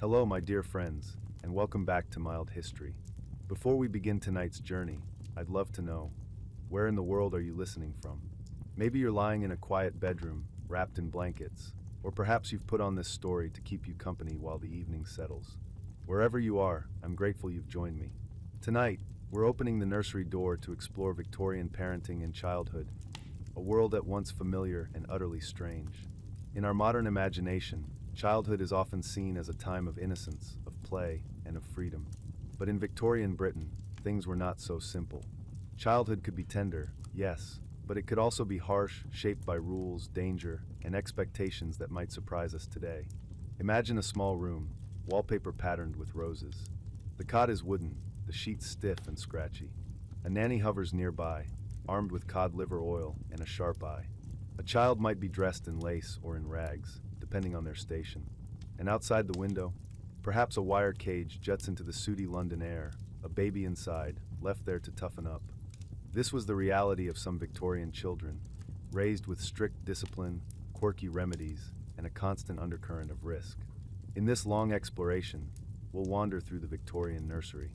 Hello, my dear friends, and welcome back to Mild History. Before we begin tonight's journey, I'd love to know, where in the world are you listening from? Maybe you're lying in a quiet bedroom, wrapped in blankets, or perhaps you've put on this story to keep you company while the evening settles. Wherever you are, I'm grateful you've joined me. Tonight, we're opening the nursery door to explore Victorian parenting and childhood, a world at once familiar and utterly strange. In our modern imagination, childhood is often seen as a time of innocence, of play, and of freedom. But in Victorian Britain, things were not so simple. Childhood could be tender, yes, but it could also be harsh, shaped by rules, danger, and expectations that might surprise us today. Imagine a small room, wallpaper patterned with roses. The cot is wooden, the sheets stiff and scratchy. A nanny hovers nearby, armed with cod liver oil and a sharp eye. A child might be dressed in lace or in rags, depending on their station. And outside the window, perhaps a wire cage juts into the sooty London air, a baby inside, left there to toughen up. This was the reality of some Victorian children, raised with strict discipline, quirky remedies, and a constant undercurrent of risk. In this long exploration, we'll wander through the Victorian nursery.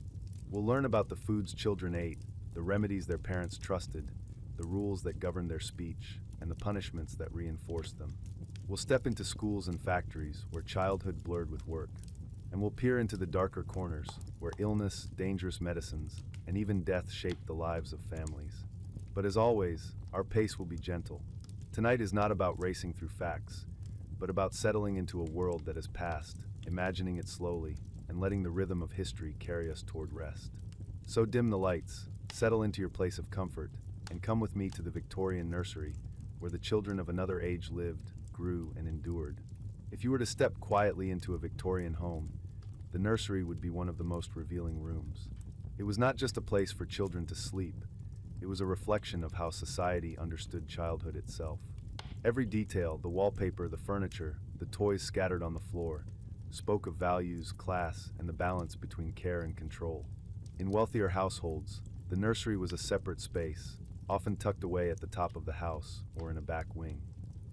We'll learn about the foods children ate, the remedies their parents trusted, the rules that governed their speech, and the punishments that reinforced them. We'll step into schools and factories where childhood blurred with work, and we'll peer into the darker corners where illness, dangerous medicines, and even death shaped the lives of families. But as always, our pace will be gentle. Tonight is not about racing through facts, but about settling into a world that has passed, imagining it slowly, and letting the rhythm of history carry us toward rest. So dim the lights, settle into your place of comfort, and come with me to the Victorian nursery, where the children of another age lived, grew, and endured. If you were to step quietly into a Victorian home, the nursery would be one of the most revealing rooms. It was not just a place for children to sleep, it was a reflection of how society understood childhood itself. Every detail, the wallpaper, the furniture, the toys scattered on the floor, spoke of values, class, and the balance between care and control. In wealthier households, the nursery was a separate space, often tucked away at the top of the house or in a back wing.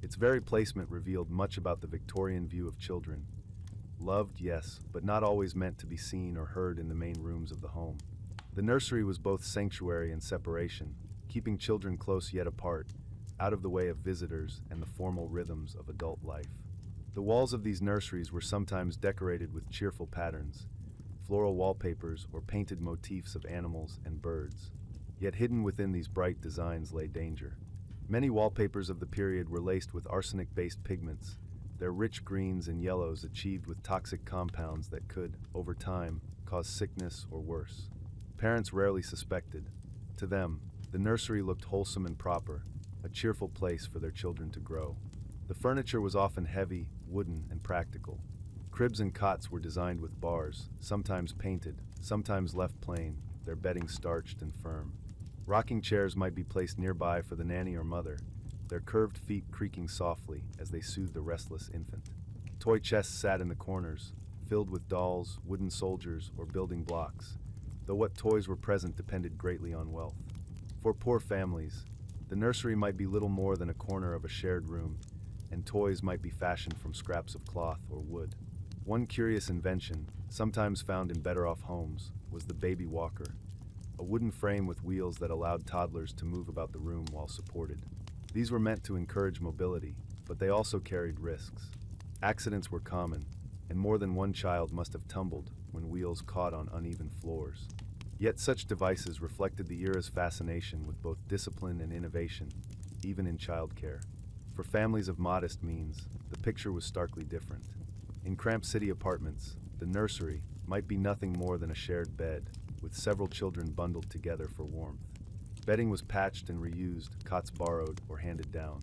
Its very placement revealed much about the Victorian view of children. Loved, yes, but not always meant to be seen or heard in the main rooms of the home. The nursery was both sanctuary and separation, keeping children close yet apart, out of the way of visitors and the formal rhythms of adult life. The walls of these nurseries were sometimes decorated with cheerful patterns, floral wallpapers or painted motifs of animals and birds. Yet hidden within these bright designs lay danger. Many wallpapers of the period were laced with arsenic-based pigments, their rich greens and yellows achieved with toxic compounds that could, over time, cause sickness or worse. Parents rarely suspected. To them, the nursery looked wholesome and proper, a cheerful place for their children to grow. The furniture was often heavy, wooden, and practical. Cribs and cots were designed with bars, sometimes painted, sometimes left plain, their bedding starched and firm. Rocking chairs might be placed nearby for the nanny or mother, their curved feet creaking softly as they soothed the restless infant. Toy chests sat in the corners, filled with dolls, wooden soldiers, or building blocks, though what toys were present depended greatly on wealth. For poor families, the nursery might be little more than a corner of a shared room, and toys might be fashioned from scraps of cloth or wood. One curious invention, sometimes found in better-off homes, was the baby walker, a wooden frame with wheels that allowed toddlers to move about the room while supported. These were meant to encourage mobility, but they also carried risks. Accidents were common, and more than one child must have tumbled when wheels caught on uneven floors. Yet such devices reflected the era's fascination with both discipline and innovation, even in childcare. For families of modest means, the picture was starkly different. In cramped city apartments, the nursery might be nothing more than a shared bed, with several children bundled together for warmth. Bedding was patched and reused, cots borrowed or handed down.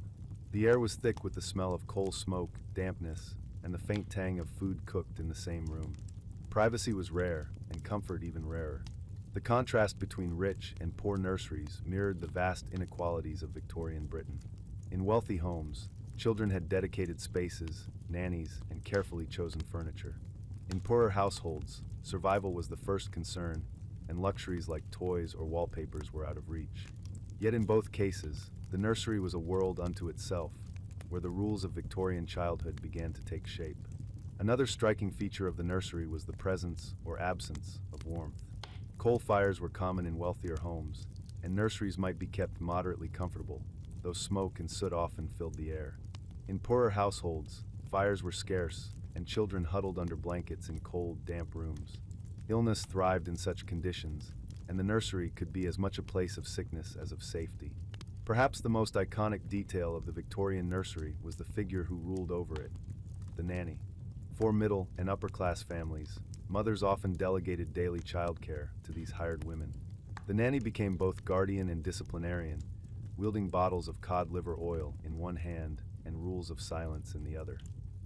The air was thick with the smell of coal smoke, dampness, and the faint tang of food cooked in the same room. Privacy was rare, and comfort even rarer. The contrast between rich and poor nurseries mirrored the vast inequalities of Victorian Britain. In wealthy homes, children had dedicated spaces, nannies, and carefully chosen furniture. In poorer households, survival was the first concern, and luxuries like toys or wallpapers were out of reach. Yet in both cases, the nursery was a world unto itself, where the rules of Victorian childhood began to take shape. Another striking feature of the nursery was the presence or absence of warmth. Coal fires were common in wealthier homes, and nurseries might be kept moderately comfortable, though smoke and soot often filled the air. In poorer households, fires were scarce, and children huddled under blankets in cold, damp rooms. Illness thrived in such conditions, and the nursery could be as much a place of sickness as of safety. Perhaps the most iconic detail of the Victorian nursery was the figure who ruled over it, the nanny. For middle and upper-class families, mothers often delegated daily childcare to these hired women. The nanny became both guardian and disciplinarian, wielding bottles of cod liver oil in one hand and rules of silence in the other.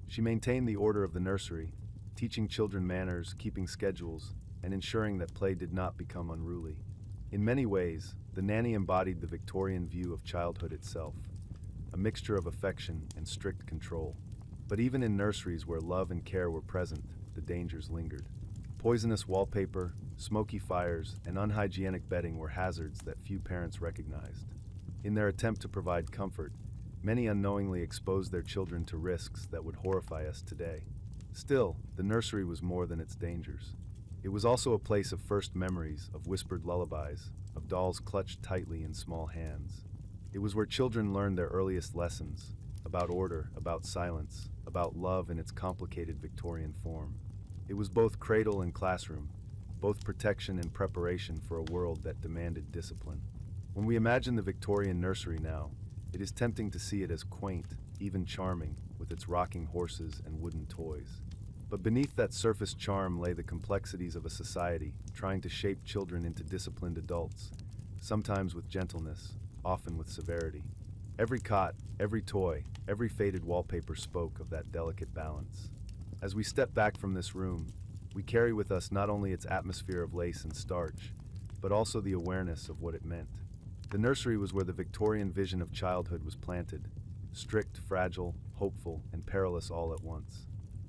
She maintained the order of the nursery, teaching children manners, keeping schedules, and ensuring that play did not become unruly. In many ways, the nanny embodied the Victorian view of childhood itself, a mixture of affection and strict control. But even in nurseries where love and care were present, the dangers lingered. Poisonous wallpaper, smoky fires, and unhygienic bedding were hazards that few parents recognized. In their attempt to provide comfort, many unknowingly exposed their children to risks that would horrify us today. Still, the nursery was more than its dangers. It was also a place of first memories, of whispered lullabies, of dolls clutched tightly in small hands. It was where children learned their earliest lessons, about order, about silence, about love in its complicated Victorian form. It was both cradle and classroom, both protection and preparation for a world that demanded discipline. When we imagine the Victorian nursery now, it is tempting to see it as quaint, even charming, with its rocking horses and wooden toys. But beneath that surface charm lay the complexities of a society trying to shape children into disciplined adults, sometimes with gentleness, often with severity. Every cot, every toy, every faded wallpaper spoke of that delicate balance. As we step back from this room, we carry with us not only its atmosphere of lace and starch, but also the awareness of what it meant. The nursery was where the Victorian vision of childhood was planted, strict, fragile, hopeful, and perilous all at once.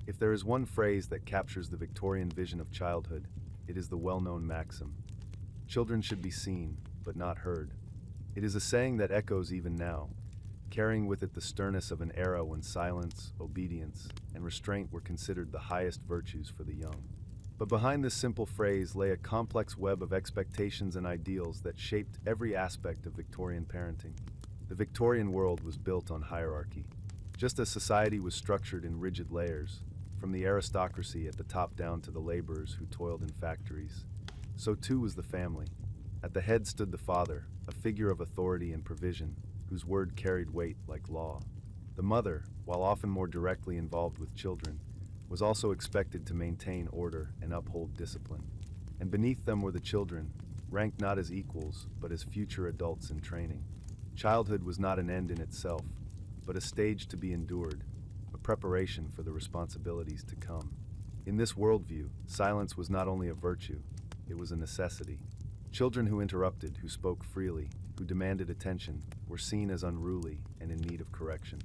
If there is one phrase that captures the Victorian vision of childhood, it is the well-known maxim, "Children should be seen, but not heard." It is a saying that echoes even now, carrying with it the sternness of an era when silence, obedience, and restraint were considered the highest virtues for the young. But behind this simple phrase lay a complex web of expectations and ideals that shaped every aspect of Victorian parenting. The Victorian world was built on hierarchy. Just as society was structured in rigid layers, from the aristocracy at the top down to the laborers who toiled in factories, so too was the family. At the head stood the father, a figure of authority and provision, whose word carried weight like law. The mother, while often more directly involved with children, was also expected to maintain order and uphold discipline. And beneath them were the children, ranked not as equals, but as future adults in training. Childhood was not an end in itself, but a stage to be endured, a preparation for the responsibilities to come. In this worldview, silence was not only a virtue, it was a necessity. Children who interrupted, who spoke freely, who demanded attention, were seen as unruly and in need of correction.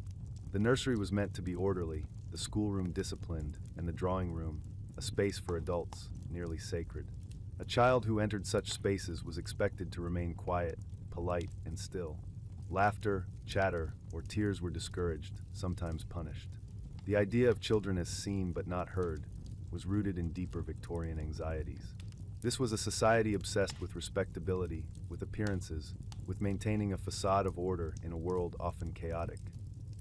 The nursery was meant to be orderly, the schoolroom disciplined, and the drawing room, a space for adults, nearly sacred. A child who entered such spaces was expected to remain quiet, polite, and still. Laughter, chatter, or tears were discouraged, sometimes punished. The idea of children as seen but not heard was rooted in deeper Victorian anxieties. This was a society obsessed with respectability, with appearances, with maintaining a facade of order in a world often chaotic.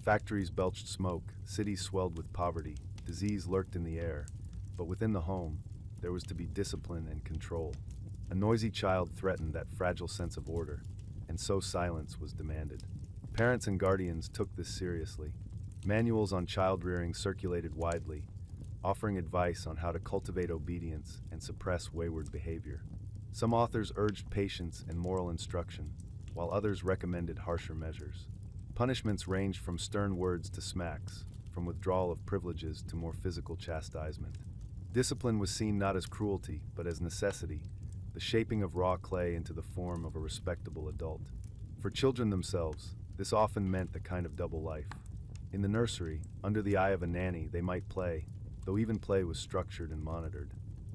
Factories belched smoke, cities swelled with poverty, disease lurked in the air, but within the home, there was to be discipline and control. A noisy child threatened that fragile sense of order, and so silence was demanded. Parents and guardians took this seriously. Manuals on child rearing circulated widely, offering advice on how to cultivate obedience and suppress wayward behavior. Some authors urged patience and moral instruction, while others recommended harsher measures. Punishments ranged from stern words to smacks, from withdrawal of privileges to more physical chastisement. Discipline was seen not as cruelty, but as necessity, the shaping of raw clay into the form of a respectable adult. For children themselves, this often meant a kind of double life. In the nursery, under the eye of a nanny, they might play, though even play was structured and monitored.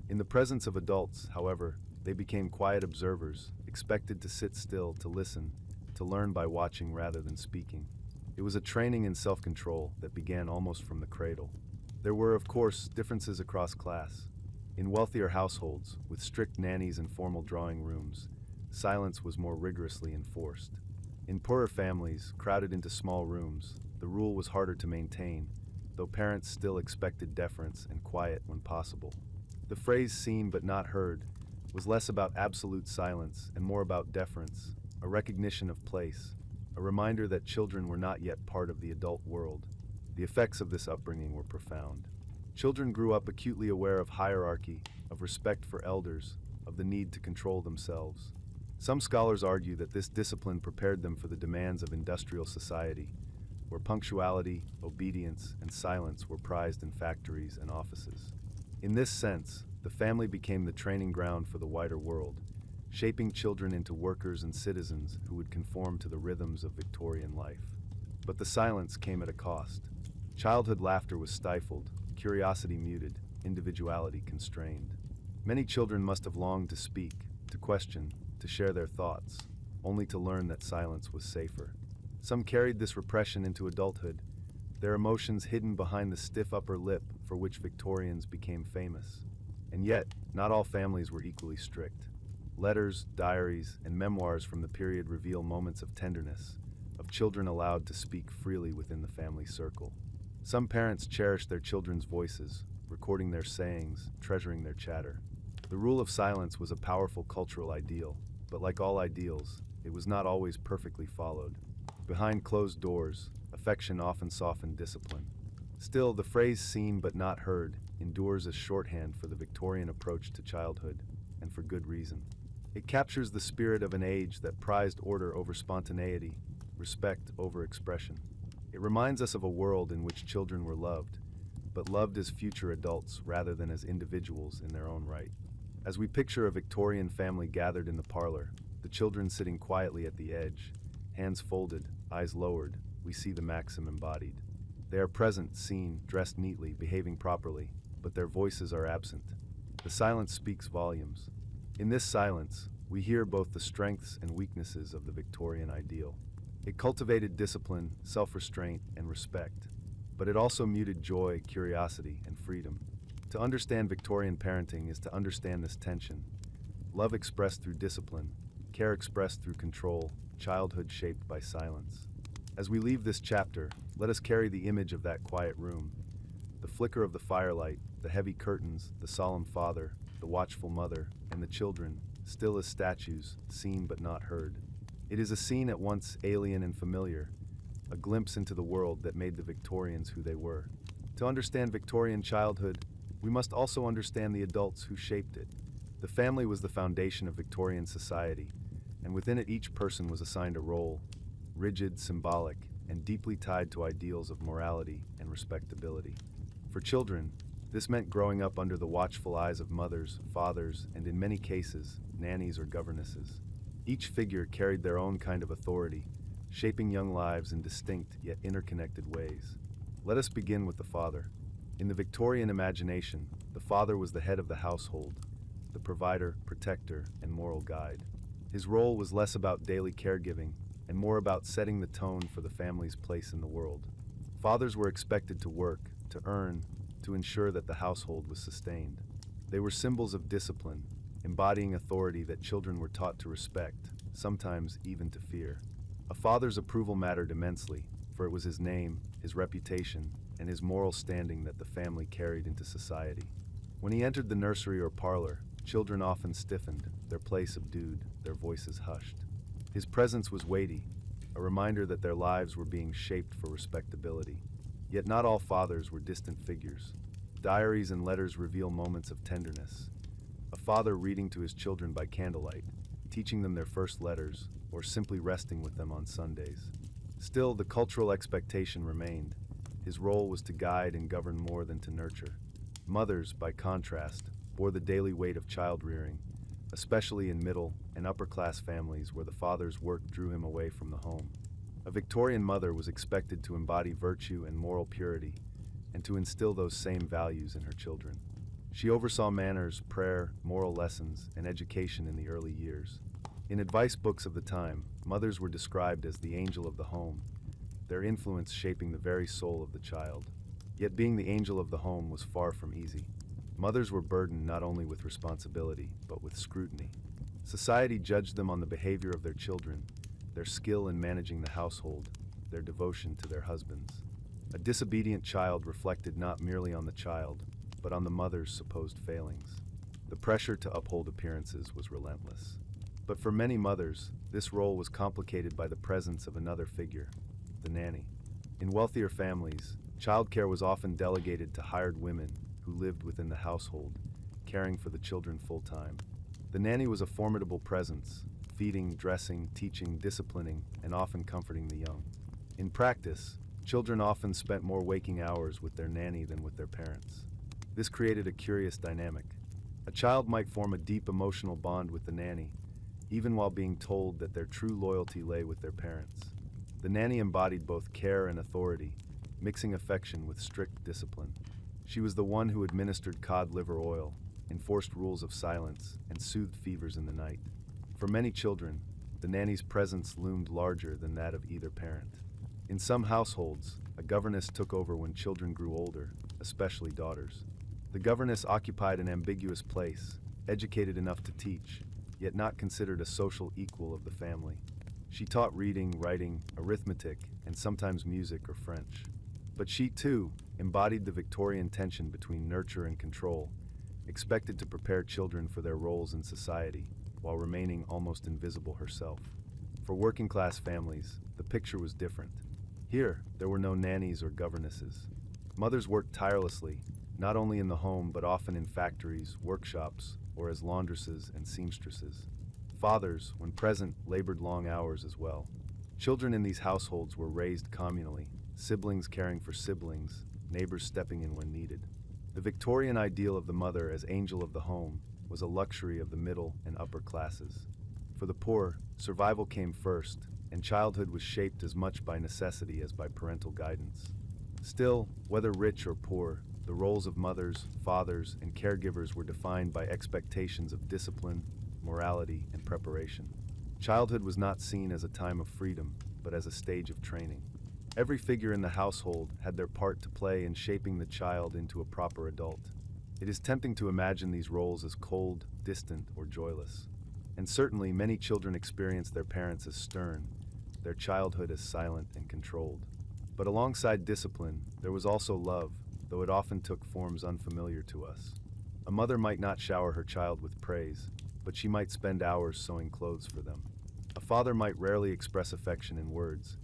In the presence of adults, however, they became quiet observers, expected to sit still, to listen, to learn by watching rather than speaking. It was a training in self-control that began almost from the cradle. There were, of course, differences across class. In wealthier households, with strict nannies and formal drawing rooms, silence was more rigorously enforced. In poorer families, crowded into small rooms, the rule was harder to maintain, though parents still expected deference and quiet when possible. The phrase "seen but not heard" was less about absolute silence and more about deference, a recognition of place, a reminder that children were not yet part of the adult world. The effects of this upbringing were profound. Children grew up acutely aware of hierarchy, of respect for elders, of the need to control themselves. Some scholars argue that this discipline prepared them for the demands of industrial society, where punctuality, obedience, and silence were prized in factories and offices. In this sense, the family became the training ground for the wider world, shaping children into workers and citizens who would conform to the rhythms of Victorian life. But the silence came at a cost. Childhood laughter was stifled, curiosity muted, individuality constrained. Many children must have longed to speak, to question, to share their thoughts, only to learn that silence was safer. Some carried this repression into adulthood, their emotions hidden behind the stiff upper lip for which Victorians became famous. And yet, not all families were equally strict. Letters, diaries, and memoirs from the period reveal moments of tenderness, of children allowed to speak freely within the family circle. Some parents cherished their children's voices, recording their sayings, treasuring their chatter. The rule of silence was a powerful cultural ideal, but like all ideals, it was not always perfectly followed. Behind closed doors, affection often softened discipline. Still, the phrase "seen but not heard" endures as shorthand for the Victorian approach to childhood, and for good reason. It captures the spirit of an age that prized order over spontaneity, respect over expression. It reminds us of a world in which children were loved, but loved as future adults rather than as individuals in their own right. As we picture a Victorian family gathered in the parlor, the children sitting quietly at the edge, hands folded, eyes lowered, we see the maxim embodied. They are present, seen, dressed neatly, behaving properly, but their voices are absent. The silence speaks volumes. In this silence, we hear both the strengths and weaknesses of the Victorian ideal. It cultivated discipline, self-restraint, and respect, but it also muted joy, curiosity, and freedom. To understand Victorian parenting is to understand this tension. Love expressed through discipline, care expressed through control, childhood shaped by silence. As we leave this chapter, let us carry the image of that quiet room. The flicker of the firelight, the heavy curtains, the solemn father, the watchful mother, and the children, still as statues, seen but not heard. It is a scene at once alien and familiar, a glimpse into the world that made the Victorians who they were. To understand Victorian childhood, we must also understand the adults who shaped it. The family was the foundation of Victorian society, and within it each person was assigned a role, rigid, symbolic, and deeply tied to ideals of morality and respectability. For children, this meant growing up under the watchful eyes of mothers, fathers, and in many cases, nannies or governesses. Each figure carried their own kind of authority, shaping young lives in distinct yet interconnected ways. Let us begin with the father. In the Victorian imagination, the father was the head of the household, the provider, protector, and moral guide. His role was less about daily caregiving and more about setting the tone for the family's place in the world. Fathers were expected to work, to earn, to ensure that the household was sustained. They were symbols of discipline, embodying authority that children were taught to respect, sometimes even to fear. A father's approval mattered immensely, for it was his name, his reputation, and his moral standing that the family carried into society. When he entered the nursery or parlor, children often stiffened, their play subdued, their voices hushed. His presence was weighty, a reminder that their lives were being shaped for respectability. Yet not all fathers were distant figures. Diaries and letters reveal moments of tenderness. A father reading to his children by candlelight, teaching them their first letters, or simply resting with them on Sundays. Still, the cultural expectation remained. His role was to guide and govern more than to nurture. Mothers, by contrast, bore the daily weight of child-rearing, especially in middle and upper-class families where the father's work drew him away from the home. A Victorian mother was expected to embody virtue and moral purity, and to instill those same values in her children. She oversaw manners, prayer, moral lessons, and education in the early years. In advice books of the time, mothers were described as the angel of the home, their influence shaping the very soul of the child. Yet being the angel of the home was far from easy. Mothers were burdened not only with responsibility, but with scrutiny. Society judged them on the behavior of their children, their skill in managing the household, their devotion to their husbands. A disobedient child reflected not merely on the child, but on the mother's supposed failings. The pressure to uphold appearances was relentless. But for many mothers, this role was complicated by the presence of another figure, the nanny. In wealthier families, childcare was often delegated to hired women who lived within the household, caring for the children full-time. The nanny was a formidable presence, feeding, dressing, teaching, disciplining, and often comforting the young. In practice, children often spent more waking hours with their nanny than with their parents. This created a curious dynamic. A child might form a deep emotional bond with the nanny, even while being told that their true loyalty lay with their parents. The nanny embodied both care and authority, mixing affection with strict discipline. She was the one who administered cod liver oil, enforced rules of silence, and soothed fevers in the night. For many children, the nanny's presence loomed larger than that of either parent. In some households, a governess took over when children grew older, especially daughters. The governess occupied an ambiguous place, educated enough to teach, yet not considered a social equal of the family. She taught reading, writing, arithmetic, and sometimes music or French. But she, too, embodied the Victorian tension between nurture and control, expected to prepare children for their roles in society, while remaining almost invisible herself. For working-class families, the picture was different. Here, there were no nannies or governesses. Mothers worked tirelessly, not only in the home but often in factories, workshops, or as laundresses and seamstresses. Fathers, when present, labored long hours as well. Children in these households were raised communally, siblings caring for siblings, neighbors stepping in when needed. The Victorian ideal of the mother as angel of the home was a luxury of the middle and upper classes. For the poor, survival came first, and childhood was shaped as much by necessity as by parental guidance. Still, whether rich or poor, the roles of mothers, fathers, and caregivers were defined by expectations of discipline, morality, and preparation. Childhood was not seen as a time of freedom, but as a stage of training. Every figure in the household had their part to play in shaping the child into a proper adult. It is tempting to imagine these roles as cold, distant, or joyless. And certainly many children experience their parents as stern, their childhood as silent and controlled. But alongside discipline, there was also love, though it often took forms unfamiliar to us. A mother might not shower her child with praise, but she might spend hours sewing clothes for them. A father might rarely express affection in words,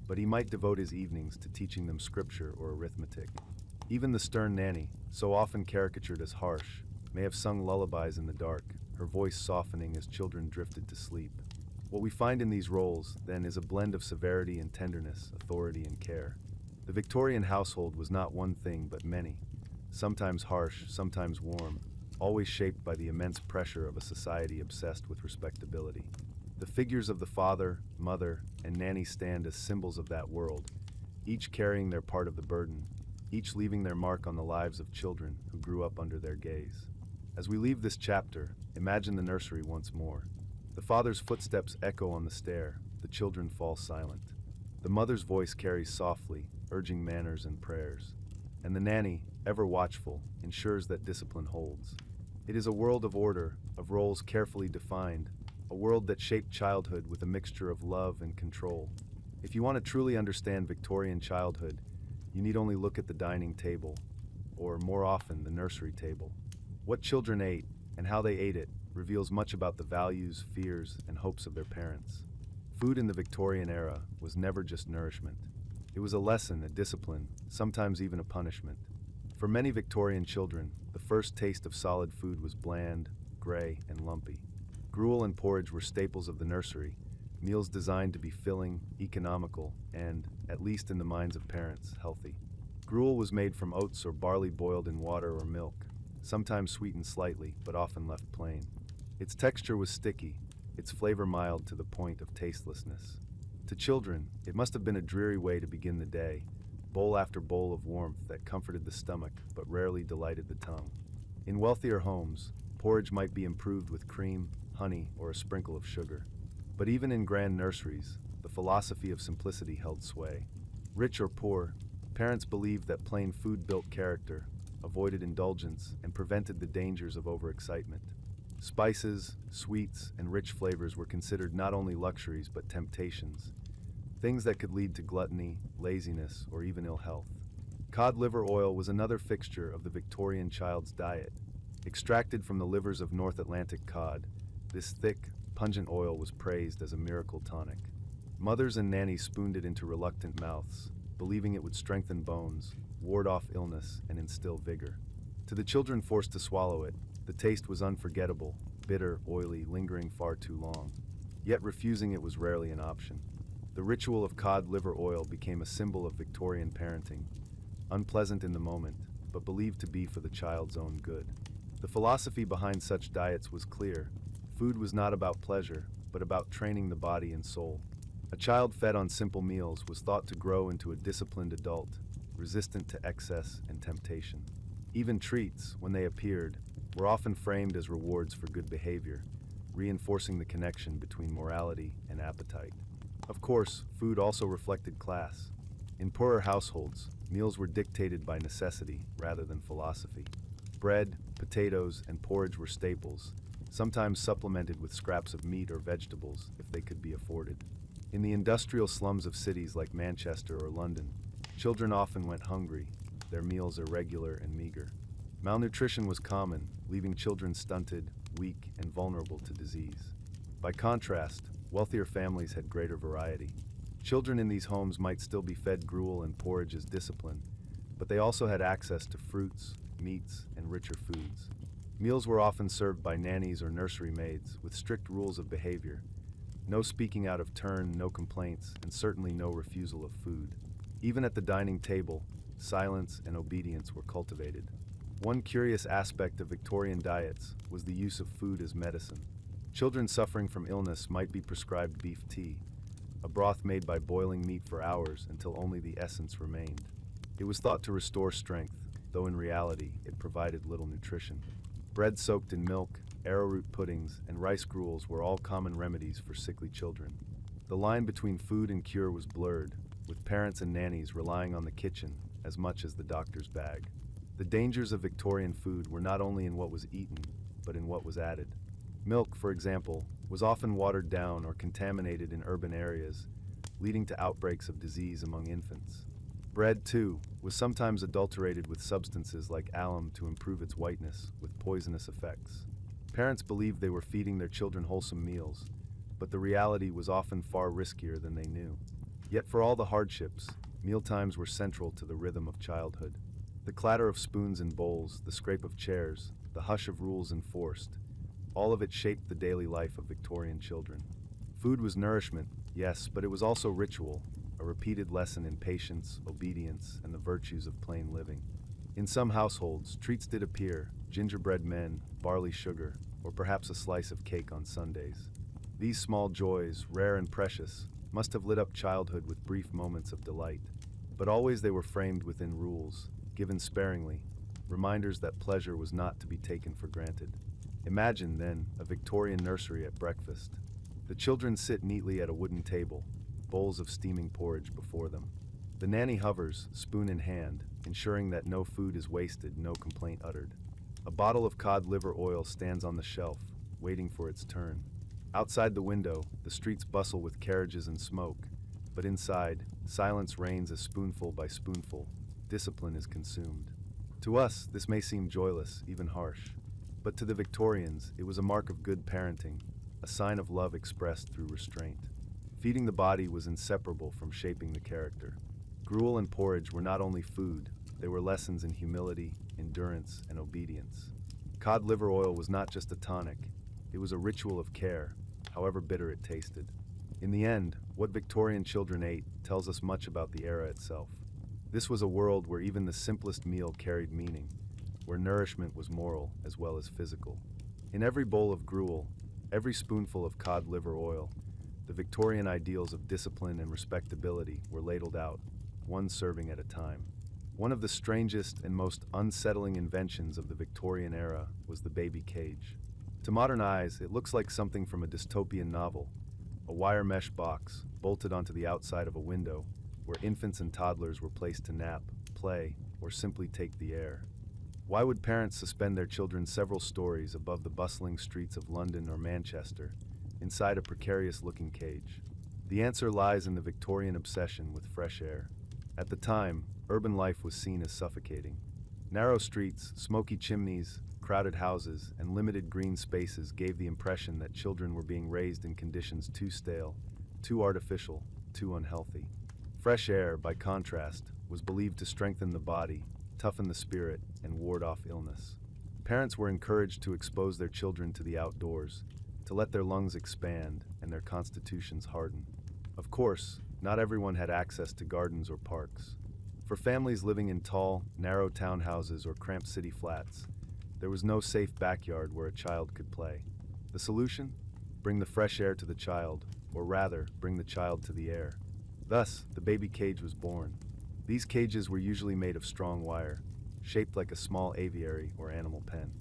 but he might devote his evenings to teaching them scripture or arithmetic. Even the stern nanny, so often caricatured as harsh, may have sung lullabies in the dark, her voice softening as children drifted to sleep. What we find in these roles, then, is a blend of severity and tenderness, authority and care. The Victorian household was not one thing but many, sometimes harsh, sometimes warm, always shaped by the immense pressure of a society obsessed with respectability. The figures of the father, mother, and nanny stand as symbols of that world, each carrying their part of the burden, each leaving their mark on the lives of children who grew up under their gaze. As we leave this chapter, imagine the nursery once more. The father's footsteps echo on the stair, the children fall silent. The mother's voice carries softly, urging manners and prayers. And the nanny, ever watchful, ensures that discipline holds. It is a world of order, of roles carefully defined, a world that shaped childhood with a mixture of love and control. If you want to truly understand Victorian childhood, you need only look at the dining table, or more often, the nursery table. What children ate, and how they ate it, reveals much about the values, fears, and hopes of their parents. Food in the Victorian era was never just nourishment. It was a lesson, a discipline, sometimes even a punishment. For many Victorian children, the first taste of solid food was bland, gray, and lumpy. Gruel and porridge were staples of the nursery, meals designed to be filling, economical, and, at least in the minds of parents, healthy. Gruel was made from oats or barley boiled in water or milk, sometimes sweetened slightly, but often left plain. Its texture was sticky, its flavor mild to the point of tastelessness. To children, it must have been a dreary way to begin the day, bowl after bowl of warmth that comforted the stomach but rarely delighted the tongue. In wealthier homes, porridge might be improved with cream, honey, or a sprinkle of sugar. But even in grand nurseries, the philosophy of simplicity held sway. Rich or poor, Parents believed that plain food built character, avoided indulgence, and prevented the dangers of overexcitement. Spices, sweets, and rich flavors were considered not only luxuries but temptations, things that could lead to gluttony, laziness, or even ill health. Cod liver oil was another fixture of the Victorian child's diet. Extracted from the livers of North Atlantic cod, this thick, pungent oil was praised as a miracle tonic. Mothers and nannies spooned it into reluctant mouths, believing it would strengthen bones, ward off illness, and instill vigor. To the children forced to swallow it, the taste was unforgettable, bitter, oily, lingering far too long. Yet refusing it was rarely an option. The ritual of cod liver oil became a symbol of Victorian parenting, unpleasant in the moment, but believed to be for the child's own good. The philosophy behind such diets was clear. Food was not about pleasure, but about training the body and soul. A child fed on simple meals was thought to grow into a disciplined adult, resistant to excess and temptation. Even treats, when they appeared, were often framed as rewards for good behavior, reinforcing the connection between morality and appetite. Of course, food also reflected class. In poorer households, meals were dictated by necessity rather than philosophy. Bread, potatoes, and porridge were staples, sometimes supplemented with scraps of meat or vegetables if they could be afforded. In the industrial slums of cities like Manchester or London, children often went hungry, their meals irregular and meager. Malnutrition was common, leaving children stunted, weak, and vulnerable to disease. By contrast, wealthier families had greater variety. Children in these homes might still be fed gruel and porridge as discipline, but they also had access to fruits, meats, and richer foods. Meals were often served by nannies or nursery maids, with strict rules of behavior. No speaking out of turn, no complaints, and certainly no refusal of food. Even at the dining table, silence and obedience were cultivated. One curious aspect of Victorian diets was the use of food as medicine. Children suffering from illness might be prescribed beef tea, a broth made by boiling meat for hours until only the essence remained. It was thought to restore strength, though in reality it provided little nutrition. Bread soaked in milk, arrowroot puddings, and rice gruels were all common remedies for sickly children. The line between food and cure was blurred, with parents and nannies relying on the kitchen as much as the doctor's bag. The dangers of Victorian food were not only in what was eaten, but in what was added. Milk, for example, was often watered down or contaminated in urban areas, leading to outbreaks of disease among infants. Bread, too, was sometimes adulterated with substances like alum to improve its whiteness, with poisonous effects. Parents believed they were feeding their children wholesome meals, but the reality was often far riskier than they knew. Yet for all the hardships, mealtimes were central to the rhythm of childhood. The clatter of spoons in bowls, the scrape of chairs, the hush of rules enforced, all of it shaped the daily life of Victorian children. Food was nourishment, yes, but it was also ritual, a repeated lesson in patience, obedience, and the virtues of plain living. In some households, treats did appear: gingerbread men, barley sugar, or perhaps a slice of cake on Sundays. These small joys, rare and precious, must have lit up childhood with brief moments of delight. But always they were framed within rules, given sparingly, reminders that pleasure was not to be taken for granted. Imagine, then, a Victorian nursery at breakfast. The children sit neatly at a wooden table, bowls of steaming porridge before them. The nanny hovers, spoon in hand, ensuring that no food is wasted, no complaint uttered. A bottle of cod liver oil stands on the shelf, waiting for its turn. Outside the window, the streets bustle with carriages and smoke, but inside, silence reigns as spoonful by spoonful, discipline is consumed. To us, this may seem joyless, even harsh, but to the Victorians, it was a mark of good parenting, a sign of love expressed through restraint. Feeding the body was inseparable from shaping the character. Gruel and porridge were not only food, they were lessons in humility, endurance, and obedience. Cod liver oil was not just a tonic, it was a ritual of care, however bitter it tasted. In the end, what Victorian children ate tells us much about the era itself. This was a world where even the simplest meal carried meaning, where nourishment was moral as well as physical. In every bowl of gruel, every spoonful of cod liver oil, the Victorian ideals of discipline and respectability were ladled out, one serving at a time. One of the strangest and most unsettling inventions of the Victorian era was the baby cage. To modern eyes, it looks like something from a dystopian novel, a wire mesh box, bolted onto the outside of a window, where infants and toddlers were placed to nap, play, or simply take the air. Why would parents suspend their children several stories above the bustling streets of London or Manchester, inside a precarious-looking cage? The answer lies in the Victorian obsession with fresh air. At the time, urban life was seen as suffocating. Narrow streets, smoky chimneys, crowded houses, and limited green spaces gave the impression that children were being raised in conditions too stale, too artificial, too unhealthy. Fresh air, by contrast, was believed to strengthen the body, toughen the spirit, and ward off illness. Parents were encouraged to expose their children to the outdoors, to let their lungs expand and their constitutions harden. Of course, not everyone had access to gardens or parks. For families living in tall, narrow townhouses or cramped city flats, there was no safe backyard where a child could play. The solution? Bring the fresh air to the child, or rather, bring the child to the air. Thus, the baby cage was born. These cages were usually made of strong wire, shaped like a small aviary or animal pen.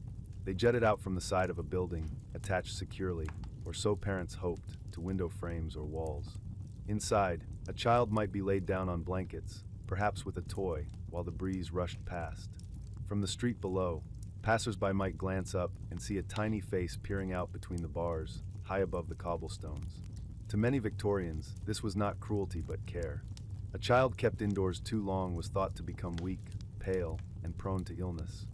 They jutted out from the side of a building, attached securely, or so parents hoped, to window frames or walls. Inside, a child might be laid down on blankets, perhaps with a toy, while the breeze rushed past. From the street below, passers-by might glance up and see a tiny face peering out between the bars, high above the cobblestones. To many Victorians, this was not cruelty but care. A child kept indoors too long was thought to become weak, pale, and prone to illness.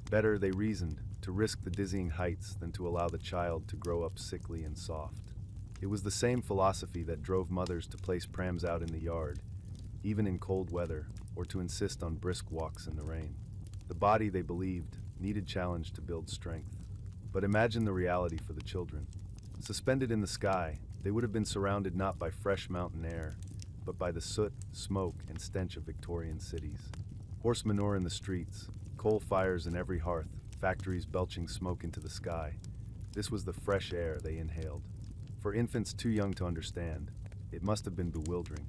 Better, they reasoned, to risk the dizzying heights than to allow the child to grow up sickly and soft. It was the same philosophy that drove mothers to place prams out in the yard, even in cold weather, or to insist on brisk walks in the rain. The body, they believed, needed challenge to build strength. But imagine the reality for the children. Suspended in the sky, they would have been surrounded not by fresh mountain air, but by the soot, smoke, and stench of Victorian cities. Horse manure in the streets, coal fires in every hearth, factories belching smoke into the sky. This was the fresh air they inhaled. For infants too young to understand, it must have been bewildering.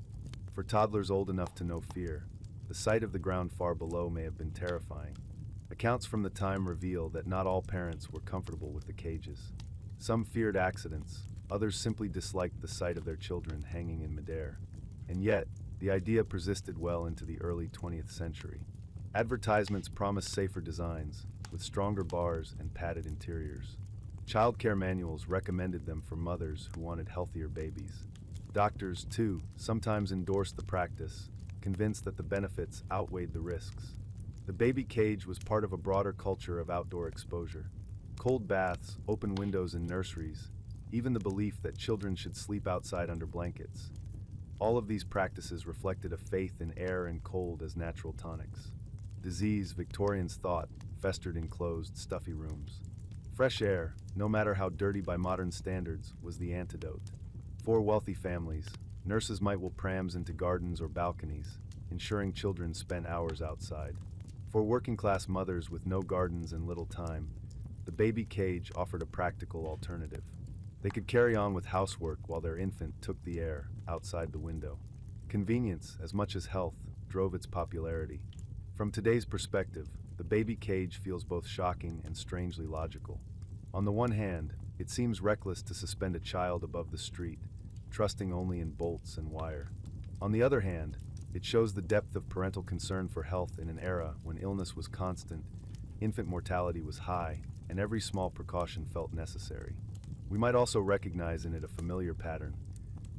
For toddlers old enough to know fear, the sight of the ground far below may have been terrifying. Accounts from the time reveal that not all parents were comfortable with the cages. Some feared accidents, others simply disliked the sight of their children hanging in midair. And yet, the idea persisted well into the early 20th century. Advertisements promised safer designs, with stronger bars and padded interiors. Childcare manuals recommended them for mothers who wanted healthier babies. Doctors, too, sometimes endorsed the practice, convinced that the benefits outweighed the risks. The baby cage was part of a broader culture of outdoor exposure. Cold baths, open windows in nurseries, even the belief that children should sleep outside under blankets. All of these practices reflected a faith in air and cold as natural tonics. Disease, Victorians thought, festered in closed, stuffy rooms. Fresh air, no matter how dirty by modern standards, was the antidote. For wealthy families, nurses might wheel prams into gardens or balconies, ensuring children spent hours outside. For working-class mothers with no gardens and little time, the baby cage offered a practical alternative. They could carry on with housework while their infant took the air outside the window. Convenience, as much as health, drove its popularity. From today's perspective, the baby cage feels both shocking and strangely logical. On the one hand, it seems reckless to suspend a child above the street, trusting only in bolts and wire. On the other hand, it shows the depth of parental concern for health in an era when illness was constant, infant mortality was high, and every small precaution felt necessary. We might also recognize in it a familiar pattern: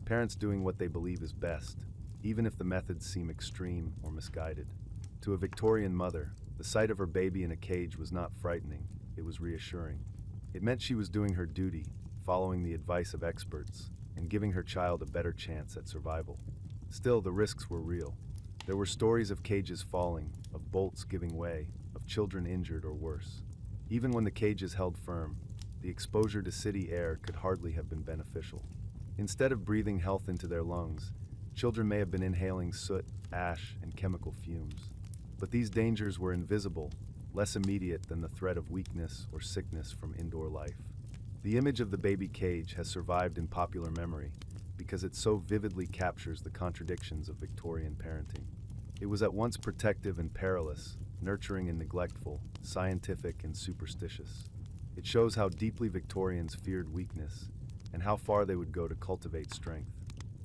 parents doing what they believe is best, even if the methods seem extreme or misguided. To a Victorian mother, the sight of her baby in a cage was not frightening, it was reassuring. It meant she was doing her duty, following the advice of experts, and giving her child a better chance at survival. Still, the risks were real. There were stories of cages falling, of bolts giving way, of children injured or worse. Even when the cages held firm, the exposure to city air could hardly have been beneficial. Instead of breathing health into their lungs, children may have been inhaling soot, ash, and chemical fumes. But these dangers were invisible, less immediate than the threat of weakness or sickness from indoor life. The image of the baby cage has survived in popular memory because it so vividly captures the contradictions of Victorian parenting. It was at once protective and perilous, nurturing and neglectful, scientific and superstitious. It shows how deeply Victorians feared weakness and how far they would go to cultivate strength.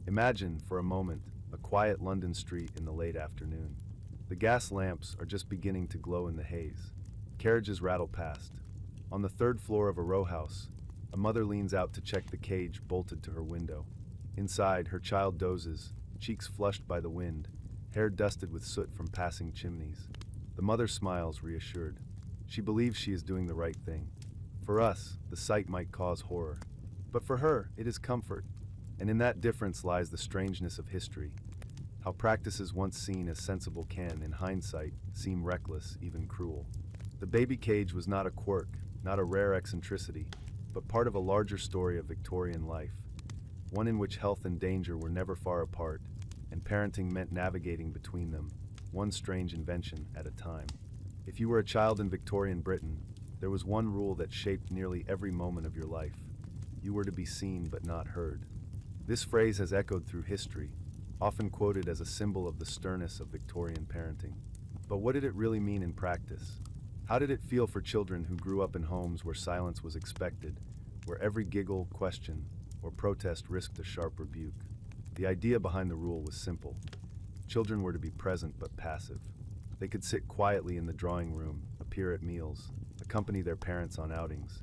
Imagine, for a moment, a quiet London street in the late afternoon. The gas lamps are just beginning to glow in the haze. Carriages rattle past. On the third floor of a row house, a mother leans out to check the cage bolted to her window. Inside, her child dozes, cheeks flushed by the wind, hair dusted with soot from passing chimneys. The mother smiles, reassured. She believes she is doing the right thing. For us, the sight might cause horror. But for her, it is comfort. And in that difference lies the strangeness of history. How practices once seen as sensible can, in hindsight, seem reckless, even cruel. The baby cage was not a quirk, not a rare eccentricity, but part of a larger story of Victorian life. One in which health and danger were never far apart, and parenting meant navigating between them, one strange invention at a time. If you were a child in Victorian Britain, there was one rule that shaped nearly every moment of your life. You were to be seen but not heard. This phrase has echoed through history, often quoted as a symbol of the sternness of Victorian parenting. But what did it really mean in practice? How did it feel for children who grew up in homes where silence was expected, where every giggle, question, or protest risked a sharp rebuke? The idea behind the rule was simple. Children were to be present but passive. They could sit quietly in the drawing room, appear at meals, accompany their parents on outings,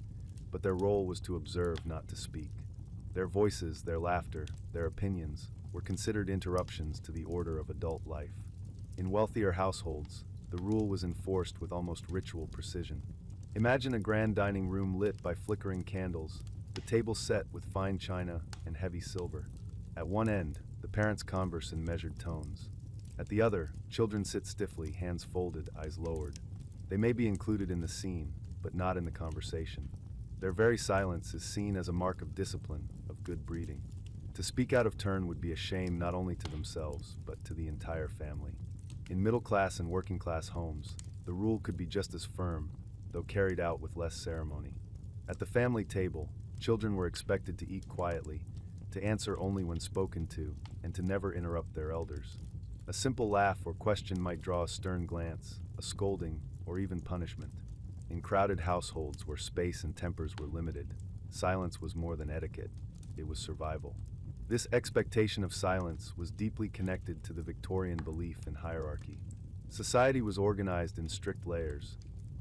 but their role was to observe, not to speak. Their voices, their laughter, their opinions were considered interruptions to the order of adult life. In wealthier households, the rule was enforced with almost ritual precision. Imagine a grand dining room lit by flickering candles, the table set with fine china and heavy silver. At one end, the parents converse in measured tones. At the other, children sit stiffly, hands folded, eyes lowered. They may be included in the scene, but not in the conversation. Their very silence is seen as a mark of discipline, of good breeding. To speak out of turn would be a shame not only to themselves, but to the entire family. In middle-class and working-class homes, the rule could be just as firm, though carried out with less ceremony. At the family table, children were expected to eat quietly, to answer only when spoken to, and to never interrupt their elders. A simple laugh or question might draw a stern glance, a scolding, or even punishment. In crowded households where space and tempers were limited, silence was more than etiquette, it was survival. This expectation of silence was deeply connected to the Victorian belief in hierarchy. Society was organized in strict layers: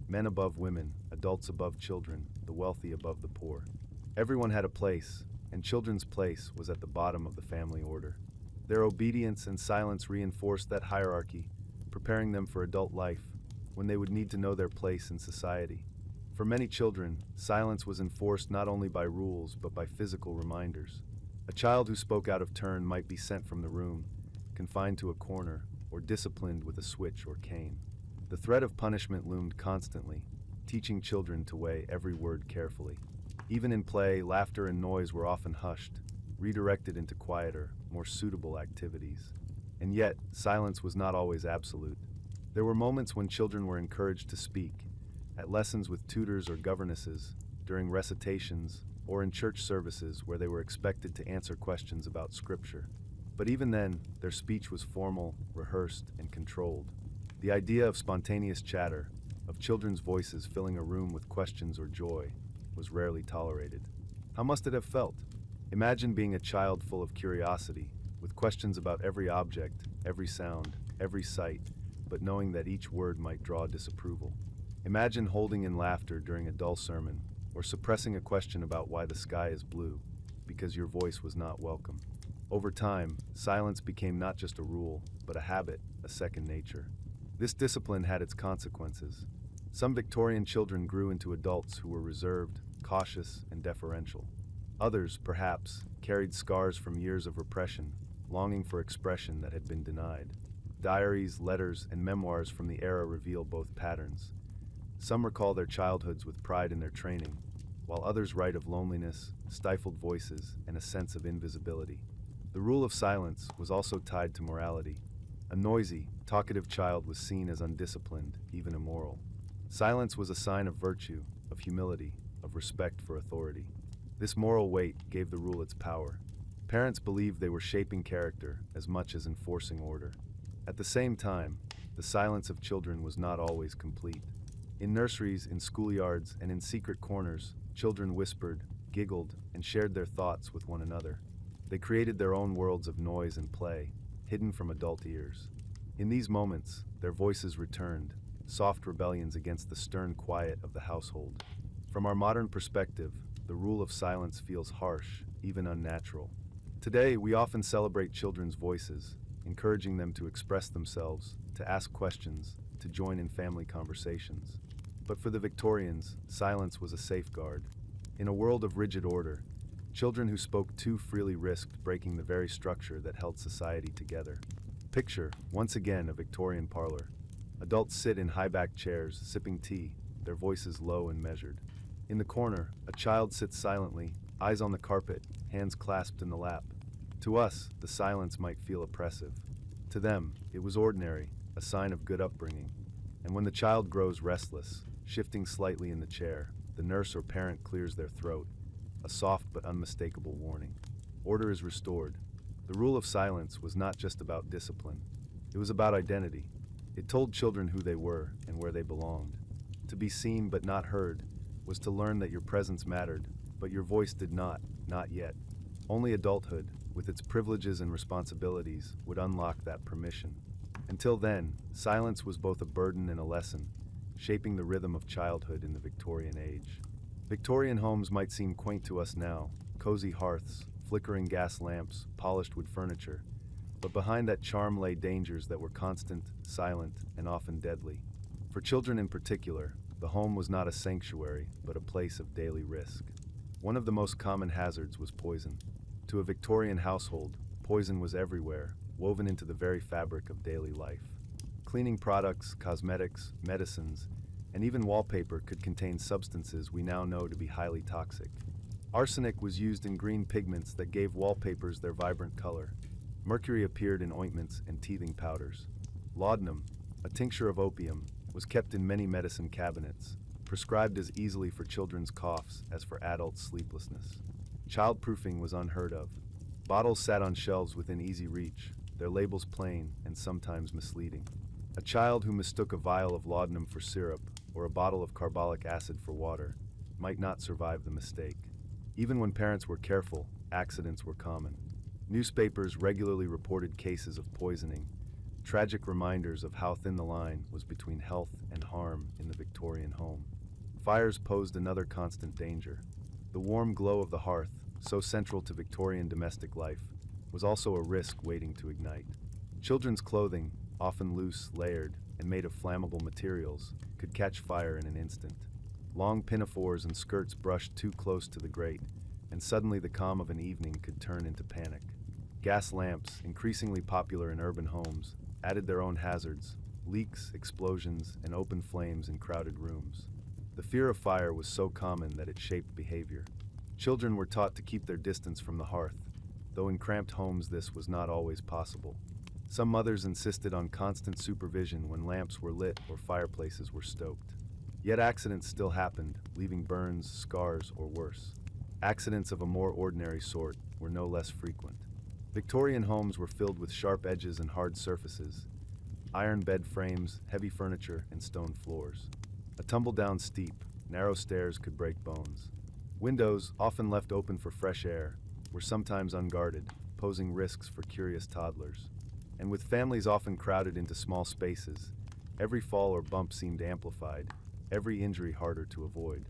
men above women, adults above children, the wealthy above the poor. Everyone had a place, and children's place was at the bottom of the family order. Their obedience and silence reinforced that hierarchy, preparing them for adult life, when they would need to know their place in society. For many children, silence was enforced not only by rules but by physical reminders. A child who spoke out of turn might be sent from the room, confined to a corner, or disciplined with a switch or cane. The threat of punishment loomed constantly, teaching children to weigh every word carefully. Even in play, laughter and noise were often hushed, redirected into quieter, more suitable activities. And yet, silence was not always absolute. There were moments when children were encouraged to speak, at lessons with tutors or governesses, during recitations, or in church services where they were expected to answer questions about Scripture. But even then, their speech was formal, rehearsed, and controlled. The idea of spontaneous chatter, of children's voices filling a room with questions or joy, was rarely tolerated. How must it have felt? Imagine being a child full of curiosity, with questions about every object, every sound, every sight, but knowing that each word might draw disapproval. Imagine holding in laughter during a dull sermon, or suppressing a question about why the sky is blue, because your voice was not welcome. Over time, silence became not just a rule, but a habit, a second nature. This discipline had its consequences. Some Victorian children grew into adults who were reserved, cautious, and deferential. Others, perhaps, carried scars from years of repression, longing for expression that had been denied. Diaries, letters, and memoirs from the era reveal both patterns. Some recall their childhoods with pride in their training, while others write of loneliness, stifled voices, and a sense of invisibility. The rule of silence was also tied to morality. A noisy, talkative child was seen as undisciplined, even immoral. Silence was a sign of virtue, of humility, of respect for authority. This moral weight gave the rule its power. Parents believed they were shaping character as much as enforcing order. At the same time, the silence of children was not always complete. In nurseries, in schoolyards, and in secret corners, children whispered, giggled, and shared their thoughts with one another. They created their own worlds of noise and play, hidden from adult ears. In these moments, their voices returned, soft rebellions against the stern quiet of the household. From our modern perspective, the rule of silence feels harsh, even unnatural. Today, we often celebrate children's voices, encouraging them to express themselves, to ask questions, to join in family conversations. But for the Victorians, silence was a safeguard. In a world of rigid order, children who spoke too freely risked breaking the very structure that held society together. Picture, once again, a Victorian parlor. Adults sit in high-backed chairs, sipping tea, their voices low and measured. In the corner, a child sits silently, eyes on the carpet, hands clasped in the lap. To us, the silence might feel oppressive. To them, it was ordinary, a sign of good upbringing. And when the child grows restless, shifting slightly in the chair, the nurse or parent clears their throat, a soft but unmistakable warning. Order is restored. The rule of silence was not just about discipline. It was about identity. It told children who they were and where they belonged. To be seen but not heard was to learn that your presence mattered, but your voice did not yet. Only adulthood, with its privileges and responsibilities, would unlock that permission. Until then, silence was both a burden and a lesson, shaping the rhythm of childhood in the Victorian age. Victorian homes might seem quaint to us now, cozy hearths, flickering gas lamps, polished wood furniture, but behind that charm lay dangers that were constant, silent, and often deadly. For children in particular, the home was not a sanctuary, but a place of daily risk. One of the most common hazards was poison. To a Victorian household, poison was everywhere, woven into the very fabric of daily life. Cleaning products, cosmetics, medicines, and even wallpaper could contain substances we now know to be highly toxic. Arsenic was used in green pigments that gave wallpapers their vibrant color. Mercury appeared in ointments and teething powders. Laudanum, a tincture of opium, was kept in many medicine cabinets, prescribed as easily for children's coughs as for adults' sleeplessness. Childproofing was unheard of. Bottles sat on shelves within easy reach, their labels plain and sometimes misleading. A child who mistook a vial of laudanum for syrup or a bottle of carbolic acid for water might not survive the mistake. Even when parents were careful, accidents were common. Newspapers regularly reported cases of poisoning, tragic reminders of how thin the line was between health and harm in the Victorian home. Fires posed another constant danger. The warm glow of the hearth, so central to Victorian domestic life, was also a risk waiting to ignite. Children's clothing, often loose, layered, and made of flammable materials, could catch fire in an instant. Long pinafores and skirts brushed too close to the grate, and suddenly the calm of an evening could turn into panic. Gas lamps, increasingly popular in urban homes, added their own hazards: leaks, explosions, and open flames in crowded rooms. The fear of fire was so common that it shaped behavior. Children were taught to keep their distance from the hearth, though in cramped homes this was not always possible. Some mothers insisted on constant supervision when lamps were lit or fireplaces were stoked. Yet accidents still happened, leaving burns, scars, or worse. Accidents of a more ordinary sort were no less frequent. Victorian homes were filled with sharp edges and hard surfaces, iron bed frames, heavy furniture, and stone floors. A tumble-down steep, narrow stairs could break bones. Windows, often left open for fresh air, were sometimes unguarded, posing risks for curious toddlers. And with families often crowded into small spaces, every fall or bump seemed amplified, every injury harder to avoid.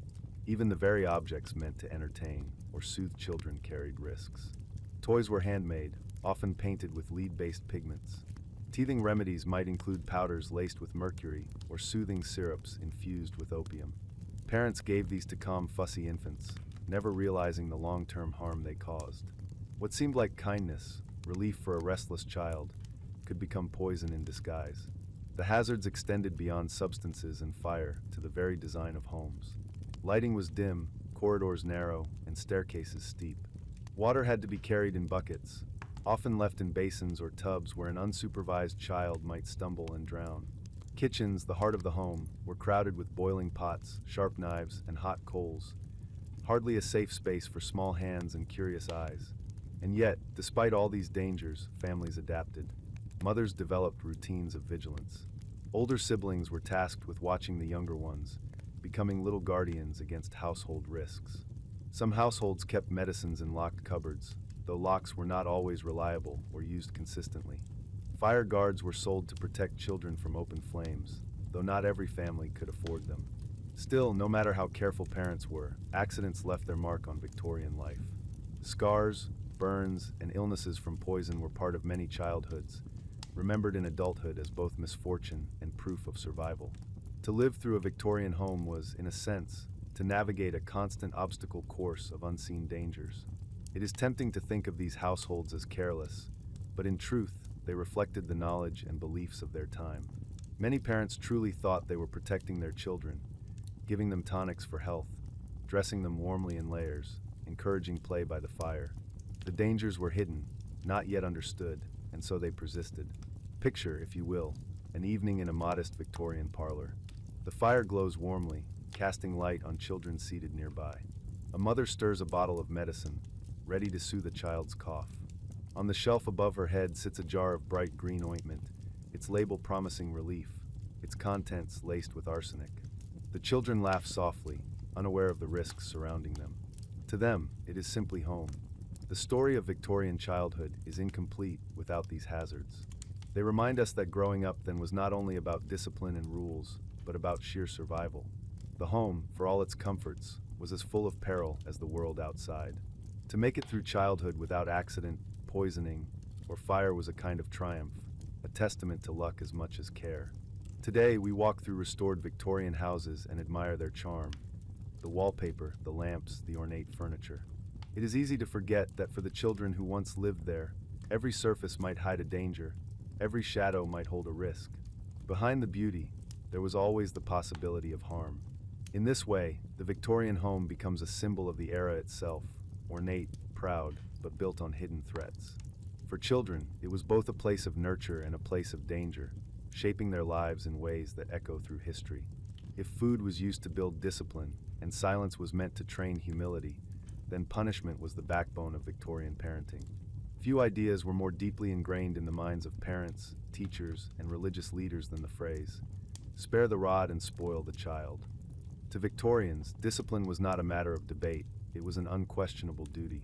Even the very objects meant to entertain or soothe children carried risks. Toys were handmade, often painted with lead-based pigments. Teething remedies might include powders laced with mercury or soothing syrups infused with opium. Parents gave these to calm fussy infants, never realizing the long-term harm they caused. What seemed like kindness, relief for a restless child, could become poison in disguise. The hazards extended beyond substances and fire to the very design of homes. Lighting was dim, corridors narrow, and staircases steep. Water had to be carried in buckets, often left in basins or tubs where an unsupervised child might stumble and drown. Kitchens, the heart of the home, were crowded with boiling pots, sharp knives, and hot coals. Hardly a safe space for small hands and curious eyes. And yet, despite all these dangers, families adapted. Mothers developed routines of vigilance. Older siblings were tasked with watching the younger ones, becoming little guardians against household risks. Some households kept medicines in locked cupboards, though locks were not always reliable or used consistently. Fire guards were sold to protect children from open flames, though not every family could afford them. Still, no matter how careful parents were, accidents left their mark on Victorian life. Scars, burns, and illnesses from poison were part of many childhoods, remembered in adulthood as both misfortune and proof of survival. To live through a Victorian home was, in a sense, to navigate a constant obstacle course of unseen dangers. It is tempting to think of these households as careless, but in truth, they reflected the knowledge and beliefs of their time. Many parents truly thought they were protecting their children, giving them tonics for health, dressing them warmly in layers, encouraging play by the fire. The dangers were hidden, not yet understood, and so they persisted. Picture, if you will, an evening in a modest Victorian parlor. The fire glows warmly, casting light on children seated nearby. A mother stirs a bottle of medicine, ready to soothe a child's cough. On the shelf above her head sits a jar of bright green ointment, its label promising relief, its contents laced with arsenic. The children laugh softly, unaware of the risks surrounding them. To them, it is simply home. The story of Victorian childhood is incomplete without these hazards. They remind us that growing up then was not only about discipline and rules, but about sheer survival. The home, for all its comforts, was as full of peril as the world outside. To make it through childhood without accident, poisoning, or fire was a kind of triumph, a testament to luck as much as care. Today, we walk through restored Victorian houses and admire their charm. The wallpaper, the lamps, the ornate furniture. It is easy to forget that for the children who once lived there, every surface might hide a danger, every shadow might hold a risk. Behind the beauty, there was always the possibility of harm. In this way, the Victorian home becomes a symbol of the era itself, ornate, proud, but built on hidden threats. For children, it was both a place of nurture and a place of danger, shaping their lives in ways that echo through history. If food was used to build discipline, and silence was meant to train humility, then punishment was the backbone of Victorian parenting. Few ideas were more deeply ingrained in the minds of parents, teachers, and religious leaders than the phrase, "Spare the rod and spoil the child." To Victorians, discipline was not a matter of debate, it was an unquestionable duty.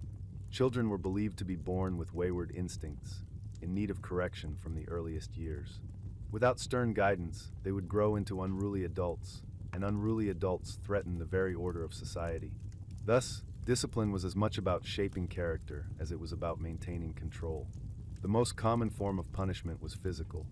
Children were believed to be born with wayward instincts, in need of correction from the earliest years. Without stern guidance, they would grow into unruly adults, and unruly adults threatened the very order of society. Thus, discipline was as much about shaping character as it was about maintaining control. The most common form of punishment was physical.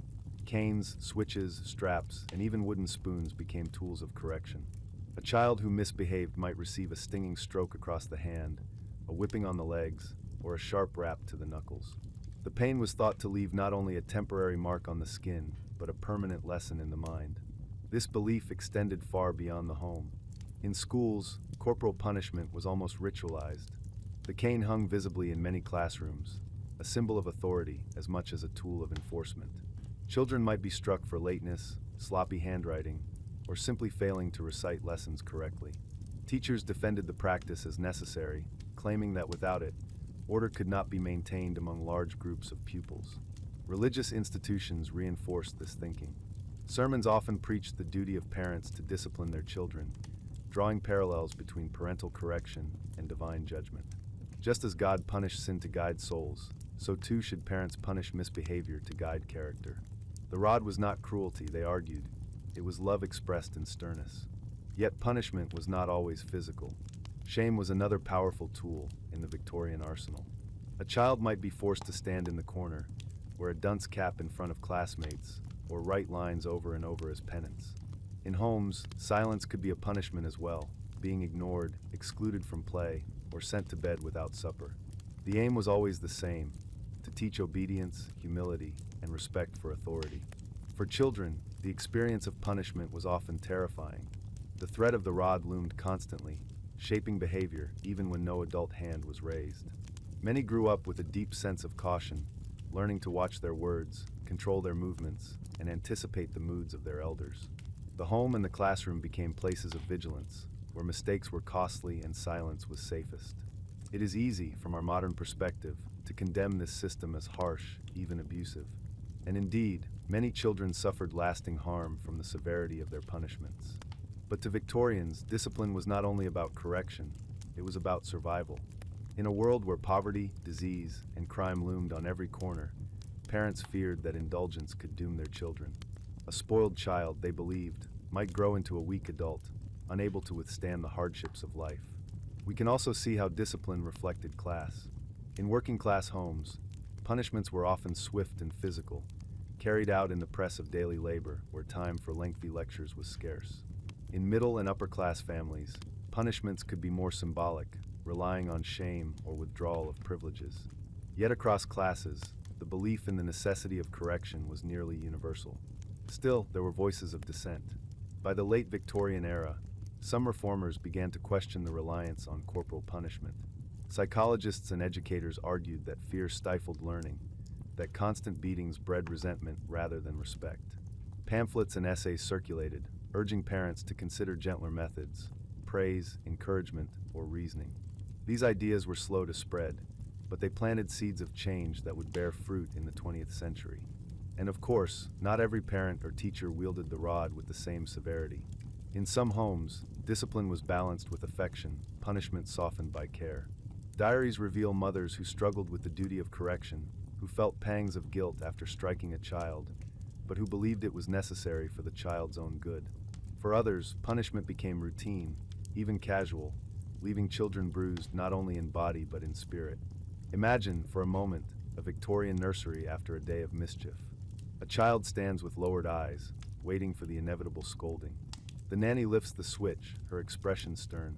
Canes, switches, straps, and even wooden spoons became tools of correction. A child who misbehaved might receive a stinging stroke across the hand, a whipping on the legs, or a sharp rap to the knuckles. The pain was thought to leave not only a temporary mark on the skin, but a permanent lesson in the mind. This belief extended far beyond the home. In schools, corporal punishment was almost ritualized. The cane hung visibly in many classrooms, a symbol of authority as much as a tool of enforcement. Children might be struck for lateness, sloppy handwriting, or simply failing to recite lessons correctly. Teachers defended the practice as necessary, claiming that without it, order could not be maintained among large groups of pupils. Religious institutions reinforced this thinking. Sermons often preached the duty of parents to discipline their children, drawing parallels between parental correction and divine judgment. Just as God punished sin to guide souls, so too should parents punish misbehavior to guide character. The rod was not cruelty, they argued. It was love expressed in sternness. Yet punishment was not always physical. Shame was another powerful tool in the Victorian arsenal. A child might be forced to stand in the corner, wear a dunce cap in front of classmates, or write lines over and over as penance. In homes, silence could be a punishment as well, being ignored, excluded from play, or sent to bed without supper. The aim was always the same, to teach obedience, humility, and respect for authority. For children, the experience of punishment was often terrifying. The threat of the rod loomed constantly, shaping behavior even when no adult hand was raised. Many grew up with a deep sense of caution, learning to watch their words, control their movements, and anticipate the moods of their elders. The home and the classroom became places of vigilance, where mistakes were costly and silence was safest. It is easy, from our modern perspective, to condemn this system as harsh, even abusive. And indeed, many children suffered lasting harm from the severity of their punishments. But to Victorians, discipline was not only about correction, it was about survival. In a world where poverty, disease, and crime loomed on every corner, parents feared that indulgence could doom their children. A spoiled child, they believed, might grow into a weak adult, unable to withstand the hardships of life. We can also see how discipline reflected class. In working-class homes, punishments were often swift and physical, carried out in the press of daily labor, where time for lengthy lectures was scarce. In middle and upper-class families, punishments could be more symbolic, relying on shame or withdrawal of privileges. Yet across classes, the belief in the necessity of correction was nearly universal. Still, there were voices of dissent. By the late Victorian era, some reformers began to question the reliance on corporal punishment. Psychologists and educators argued that fear stifled learning, that constant beatings bred resentment rather than respect. Pamphlets and essays circulated, urging parents to consider gentler methods, praise, encouragement, or reasoning. These ideas were slow to spread, but they planted seeds of change that would bear fruit in the 20th century. And of course, not every parent or teacher wielded the rod with the same severity. In some homes, discipline was balanced with affection, punishment softened by care. Diaries reveal mothers who struggled with the duty of correction, who felt pangs of guilt after striking a child, but who believed it was necessary for the child's own good. For others, punishment became routine, even casual, leaving children bruised not only in body but in spirit. Imagine, for a moment, a Victorian nursery after a day of mischief. A child stands with lowered eyes, waiting for the inevitable scolding. The nanny lifts the switch, her expression stern.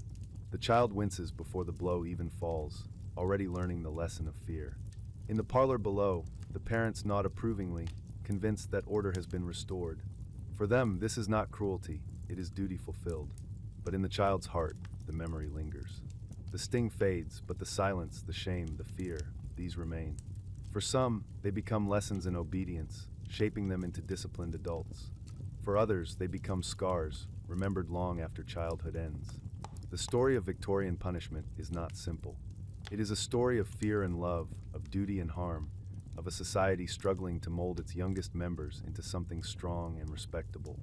The child winces before the blow even falls, already learning the lesson of fear. In the parlor below, the parents nod approvingly, convinced that order has been restored. For them, this is not cruelty, it is duty fulfilled. But in the child's heart, the memory lingers. The sting fades, but the silence, the shame, the fear, these remain. For some, they become lessons in obedience, shaping them into disciplined adults. For others, they become scars, remembered long after childhood ends. The story of Victorian punishment is not simple. It is a story of fear and love, of duty and harm, of a society struggling to mold its youngest members into something strong and respectable.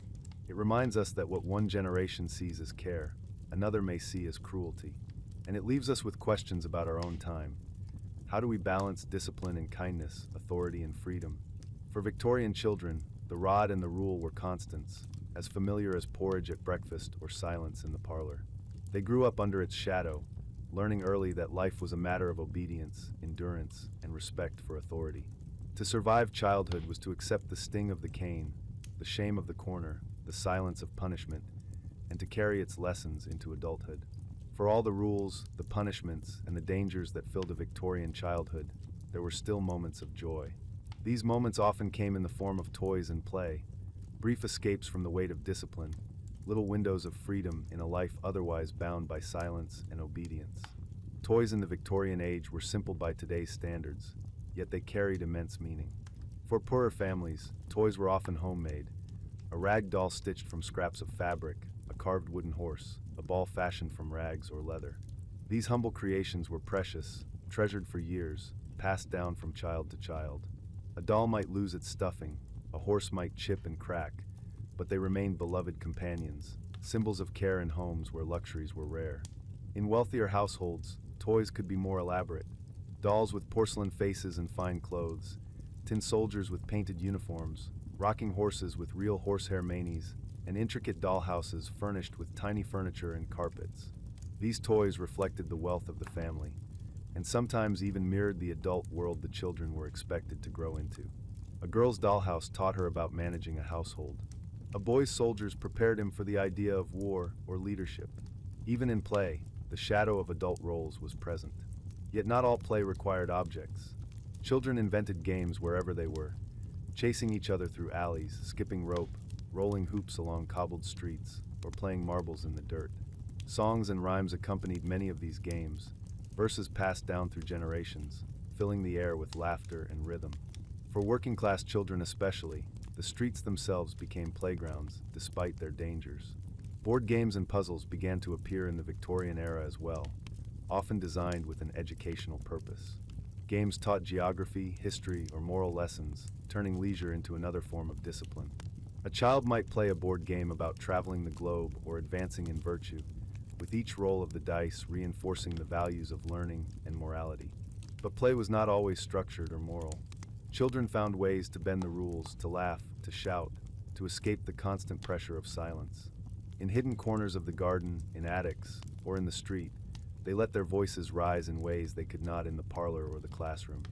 It reminds us that what one generation sees as care, another may see as cruelty. And it leaves us with questions about our own time. How do we balance discipline and kindness, authority and freedom? For Victorian children, the rod and the rule were constants, as familiar as porridge at breakfast or silence in the parlor. They grew up under its shadow, learning early that life was a matter of obedience, endurance, and respect for authority. To survive childhood was to accept the sting of the cane, the shame of the corner, the silence of punishment, and to carry its lessons into adulthood. For all the rules, the punishments, and the dangers that filled a Victorian childhood, there were still moments of joy. These moments often came in the form of toys and play, brief escapes from the weight of discipline, little windows of freedom in a life otherwise bound by silence and obedience. Toys in the Victorian age were simple by today's standards, yet they carried immense meaning. For poorer families, toys were often homemade, a rag doll stitched from scraps of fabric, a carved wooden horse, a ball fashioned from rags or leather. These humble creations were precious, treasured for years, passed down from child to child. A doll might lose its stuffing, a horse might chip and crack, but they remained beloved companions, symbols of care in homes where luxuries were rare. In wealthier households, toys could be more elaborate. Dolls with porcelain faces and fine clothes, tin soldiers with painted uniforms, rocking horses with real horsehair manes, and intricate dollhouses furnished with tiny furniture and carpets. These toys reflected the wealth of the family, and sometimes even mirrored the adult world the children were expected to grow into. A girl's dollhouse taught her about managing a household. A boy's soldiers prepared him for the idea of war or leadership. Even in play, the shadow of adult roles was present. Yet not all play required objects. Children invented games wherever they were, chasing each other through alleys, skipping rope, rolling hoops along cobbled streets, or playing marbles in the dirt. Songs and rhymes accompanied many of these games, verses passed down through generations, filling the air with laughter and rhythm. For working-class children especially, the streets themselves became playgrounds, despite their dangers. Board games and puzzles began to appear in the Victorian era as well, often designed with an educational purpose. Games taught geography, history, or moral lessons, turning leisure into another form of discipline. A child might play a board game about traveling the globe or advancing in virtue, with each roll of the dice reinforcing the values of learning and morality. But play was not always structured or moral. Children found ways to bend the rules, to laugh, to shout, to escape the constant pressure of silence. In hidden corners of the garden, in attics, or in the street, they let their voices rise in ways they could not in the parlor or the classroom.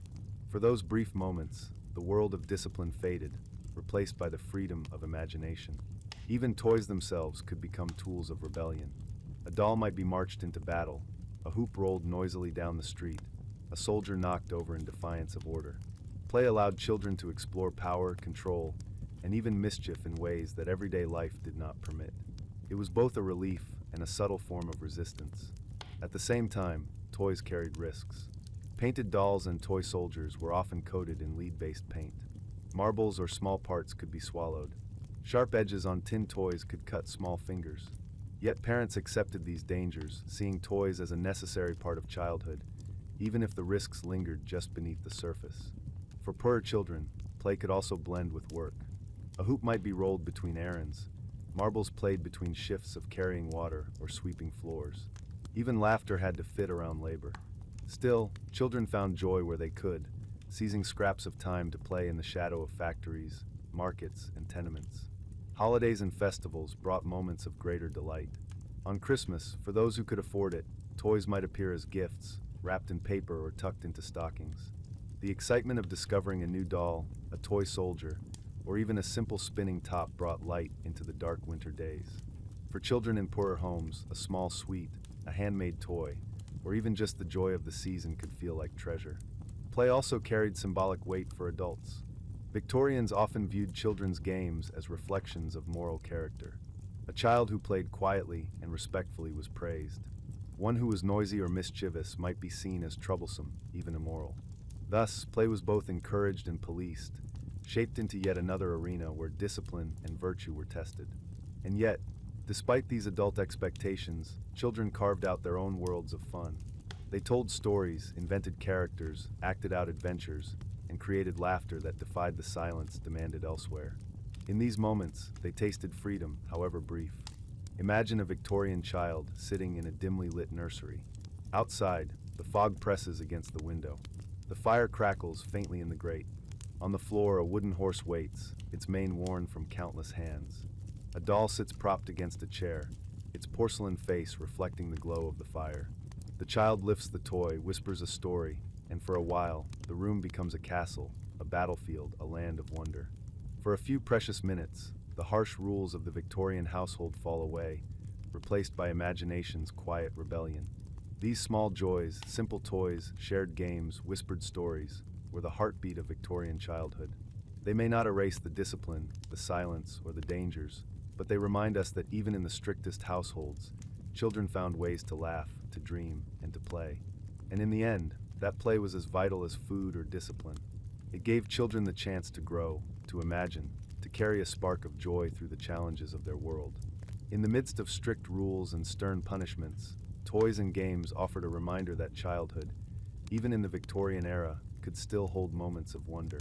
For those brief moments, the world of discipline faded, replaced by the freedom of imagination. Even toys themselves could become tools of rebellion. A doll might be marched into battle, a hoop rolled noisily down the street, a soldier knocked over in defiance of order. Play allowed children to explore power, control, and even mischief in ways that everyday life did not permit. It was both a relief and a subtle form of resistance. At the same time, toys carried risks. Painted dolls and toy soldiers were often coated in lead-based paint. Marbles or small parts could be swallowed. Sharp edges on tin toys could cut small fingers. Yet parents accepted these dangers, seeing toys as a necessary part of childhood, even if the risks lingered just beneath the surface. For poorer children, play could also blend with work. A hoop might be rolled between errands, marbles played between shifts of carrying water or sweeping floors. Even laughter had to fit around labor. Still, children found joy where they could, seizing scraps of time to play in the shadow of factories, markets, and tenements. Holidays and festivals brought moments of greater delight. On Christmas, for those who could afford it, toys might appear as gifts, wrapped in paper or tucked into stockings. The excitement of discovering a new doll, a toy soldier, or even a simple spinning top brought light into the dark winter days. For children in poorer homes, a small sweet, a handmade toy, or even just the joy of the season could feel like treasure. Play also carried symbolic weight for adults. Victorians often viewed children's games as reflections of moral character. A child who played quietly and respectfully was praised. One who was noisy or mischievous might be seen as troublesome, even immoral. Thus, play was both encouraged and policed, shaped into yet another arena where discipline and virtue were tested. And yet, despite these adult expectations, children carved out their own worlds of fun. They told stories, invented characters, acted out adventures, and created laughter that defied the silence demanded elsewhere. In these moments, they tasted freedom, however brief. Imagine a Victorian child sitting in a dimly lit nursery. Outside, the fog presses against the window. The fire crackles faintly in the grate. On the floor, a wooden horse waits, its mane worn from countless hands. A doll sits propped against a chair, its porcelain face reflecting the glow of the fire. The child lifts the toy, whispers a story, and for a while, the room becomes a castle, a battlefield, a land of wonder. For a few precious minutes, the harsh rules of the Victorian household fall away, replaced by imagination's quiet rebellion. These small joys, simple toys, shared games, whispered stories, were the heartbeat of Victorian childhood. They may not erase the discipline, the silence, or the dangers, but they remind us that even in the strictest households, children found ways to laugh, to dream, and to play. And in the end, that play was as vital as food or discipline. It gave children the chance to grow, to imagine, to carry a spark of joy through the challenges of their world. In the midst of strict rules and stern punishments, toys and games offered a reminder that childhood, even in the Victorian era, could still hold moments of wonder.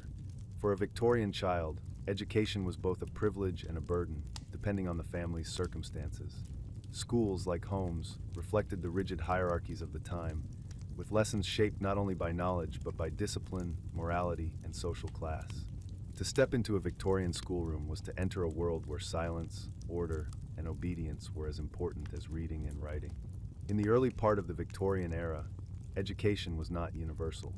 For a Victorian child, education was both a privilege and a burden, depending on the family's circumstances. Schools, like homes, reflected the rigid hierarchies of the time, with lessons shaped not only by knowledge but by discipline, morality, and social class. To step into a Victorian schoolroom was to enter a world where silence, order, and obedience were as important as reading and writing. In the early part of the Victorian era, education was not universal.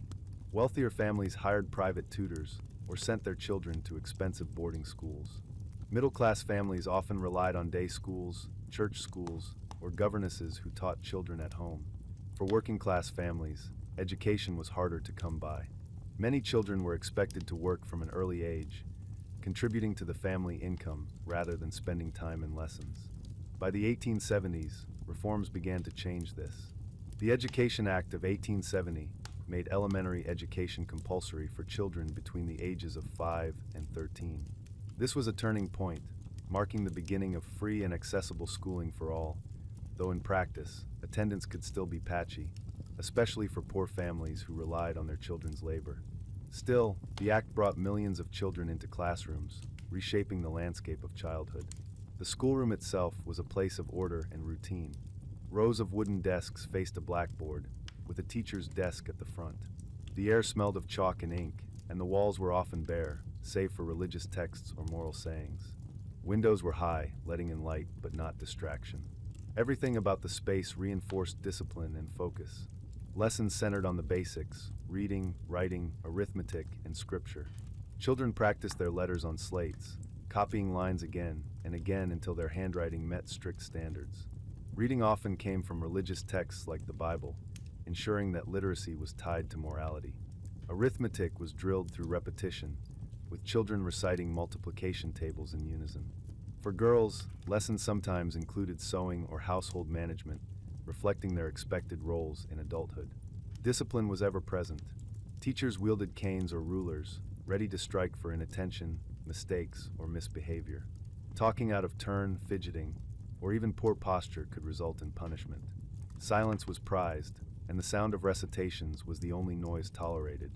Wealthier families hired private tutors or sent their children to expensive boarding schools. Middle-class families often relied on day schools, church schools, or governesses who taught children at home. For working-class families, education was harder to come by. Many children were expected to work from an early age, contributing to the family income rather than spending time in lessons. By the 1870s, reforms began to change this. The Education Act of 1870 made elementary education compulsory for children between the ages of 5 and 13. This was a turning point, marking the beginning of free and accessible schooling for all, though in practice, attendance could still be patchy, especially for poor families who relied on their children's labor. Still, the act brought millions of children into classrooms, reshaping the landscape of childhood. The schoolroom itself was a place of order and routine. Rows of wooden desks faced a blackboard, with a teacher's desk at the front. The air smelled of chalk and ink, and the walls were often bare, save for religious texts or moral sayings. Windows were high, letting in light but not distraction. Everything about the space reinforced discipline and focus. Lessons centered on the basics: reading, writing, arithmetic, and scripture. Children practiced their letters on slates, copying lines again and again until their handwriting met strict standards. Reading often came from religious texts like the Bible, ensuring that literacy was tied to morality. Arithmetic was drilled through repetition, with children reciting multiplication tables in unison. For girls, lessons sometimes included sewing or household management, reflecting their expected roles in adulthood. Discipline was ever present. Teachers wielded canes or rulers, ready to strike for inattention, mistakes, or misbehavior. Talking out of turn, fidgeting, or even poor posture could result in punishment. Silence was prized, and the sound of recitations was the only noise tolerated.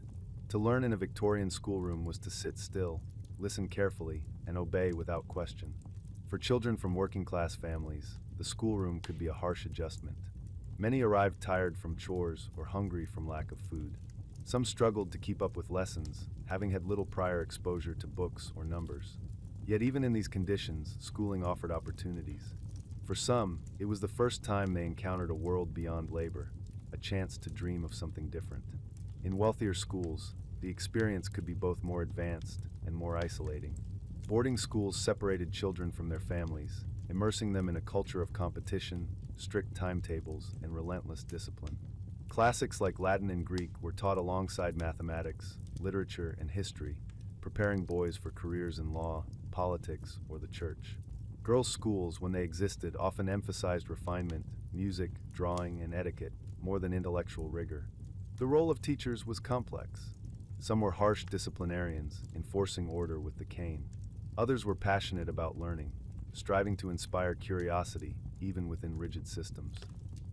To learn in a Victorian schoolroom was to sit still, listen carefully, and obey without question. For children from working-class families, the schoolroom could be a harsh adjustment. Many arrived tired from chores or hungry from lack of food. Some struggled to keep up with lessons, having had little prior exposure to books or numbers. Yet even in these conditions, schooling offered opportunities. For some, it was the first time they encountered a world beyond labor, a chance to dream of something different. In wealthier schools, the experience could be both more advanced and more isolating. Boarding schools separated children from their families, immersing them in a culture of competition, strict timetables, and relentless discipline. Classics like Latin and Greek were taught alongside mathematics, literature, and history, preparing boys for careers in law, politics, or the church. Girls' schools, when they existed, often emphasized refinement, music, drawing, and etiquette, more than intellectual rigor. The role of teachers was complex. Some were harsh disciplinarians, enforcing order with the cane. Others were passionate about learning, striving to inspire curiosity, even within rigid systems.